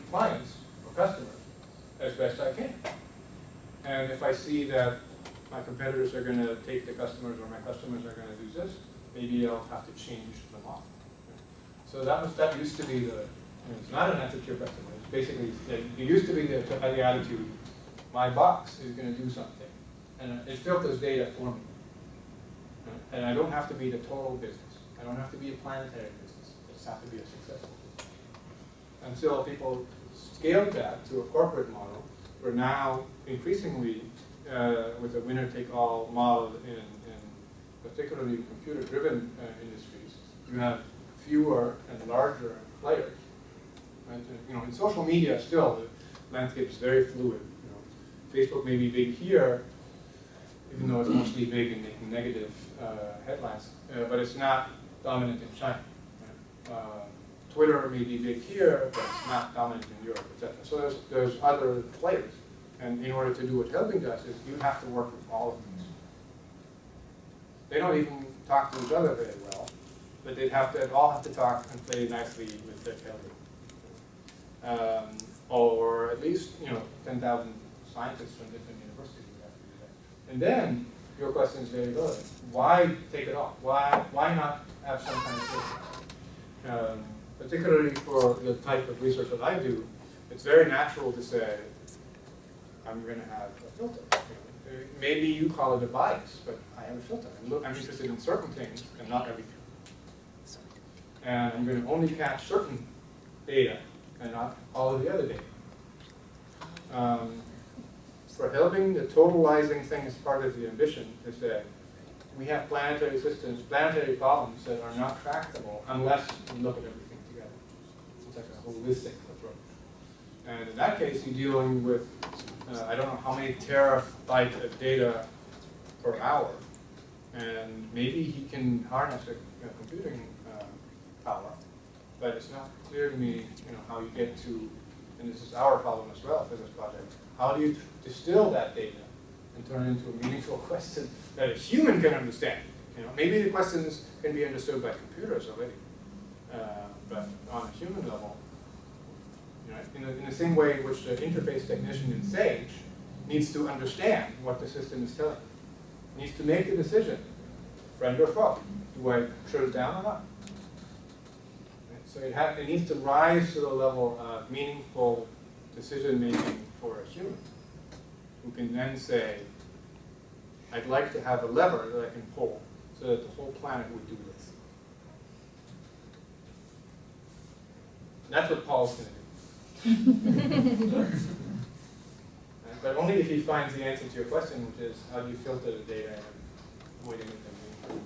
Speaker 1: clients or customers as best I can. And if I see that my competitors are going to take the customers or my customers are going to do this, maybe I'll have to change the model. So that used to be the, it's not an answer to your question. It's basically, it used to be the attitude, my box is going to do something. And it filters data for me. And I don't have to be the total business. I don't have to be a planetary business. I just have to be a successful business. Until people scaled that to a corporate model, we're now increasingly with a winner-take-all model in particularly computer-driven industries. You have fewer and larger players. Right? You know, in social media, still the landscape is very fluid. You know, Facebook may be big here, even though it's mostly big and making negative headlines, but it's not dominant in China. Right? Twitter may be big here, but it's not dominant in Europe, etc. So there's other players. And in order to do what helping does is you have to work with all of these. They don't even talk to each other very well, but they all have to talk and play nicely with their helping. Or at least 10,000 scientists from different universities would have to do that. And then your question is very good. Why take it off? Why not have some kind of filter? Particularly for the type of research that I do, it's very natural to say, I'm going to have a filter. Maybe you call it a bias, but I have a filter. I'm interested in certain things and not everything. And I'm going to only catch certain data and not all of the other data. For helping, the totalizing thing is part of the ambition to say, we have planetary systems, planetary problems that are not tractable unless we look at everything together. It's like a holistic approach. And in that case, you're dealing with, I don't know how many terabytes of data per hour. And maybe he can harness a computing power. But it's not clear to me how you get to, and this is our problem as well for this project, how do you distill that data and turn it into a meaningful question that a human can understand? You know, maybe the questions can be understood by computers already, but on a human level, you know, in the same way in which the interface technician in Sage needs to understand what the system is telling him, needs to make the decision, friend or foe, do I shut it down or not? Right? So it needs to rise to the level of meaningful decision making for a human, who can then say, I'd like to have a lever that I can pull so that the whole planet would do this. That's what Paul's going to do. But only if he finds the answer to your question, which is how do you filter the data and avoid anything meaningful.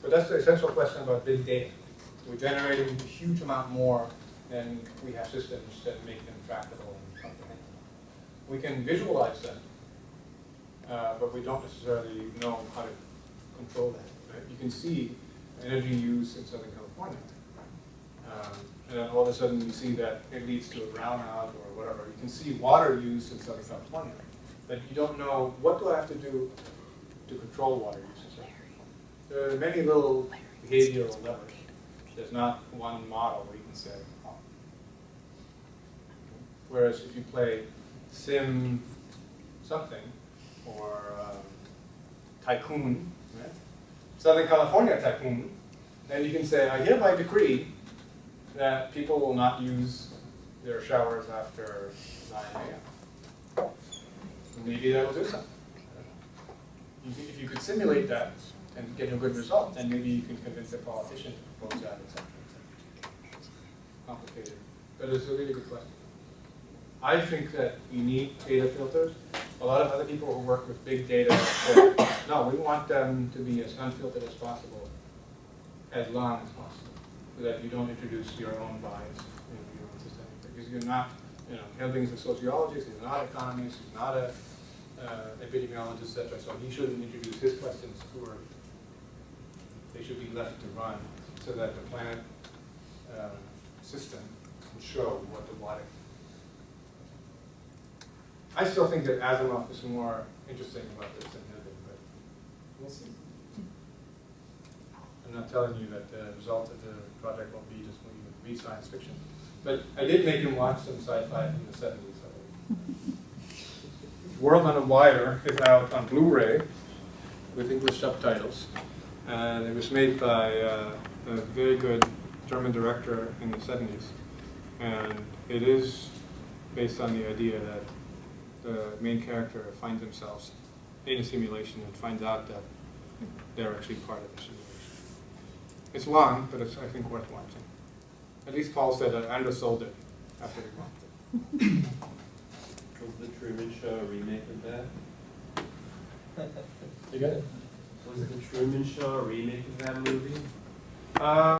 Speaker 1: But that's the essential question about big data. We're generating a huge amount more than we have systems that make them tractable and comprehensible. We can visualize them, but we don't necessarily know how to control that. Right? You can see energy use in Southern California. And then all of a sudden you see that it leads to a brownout or whatever. You can see water use in Southern California, but you don't know what do I have to do to control water use in Southern California. There are many little behavioral levers. There's not one model where you can say, oh. Whereas if you play Sim something or Tycoon, right? Southern California Tycoon, then you can say, I hereby decree that people will not use their showers after 9 a.m. Maybe that will do something. If you could simulate that and get a good result, then maybe you can convince a politician to propose that, etc. Complicated. But it's a really good question. I think that you need data filters. A lot of other people who work with big data say, no, we want them to be as unfiltered as possible, as long as possible, so that you don't introduce your own bias into your own system. Because you're not, you know, Helbing's a sociologist, he's not an economist, he's not a epidemiologist, etc. So he shouldn't introduce his questions too early. They should be left to run so that the planet system can show what the what if. I still think that Asimov is more interesting about this than Helbing, but we'll see. I'm not telling you that the result of the project won't be just when you read science fiction. But I did make him watch some sci-fi from the 70s already. World on a Wire is out on Blu-ray with English subtitles. And it was made by a very good German director in the 70s. And it is based on the idea that the main character finds themselves in a simulation and finds out that they're actually part of the simulation. It's long, but it's, I think, worth watching. At least Paul said that I undersold it after we watched it.
Speaker 7: Was the Truman Show a remake of that?
Speaker 3: You got it?
Speaker 7: Was the Truman Show a remake of that movie?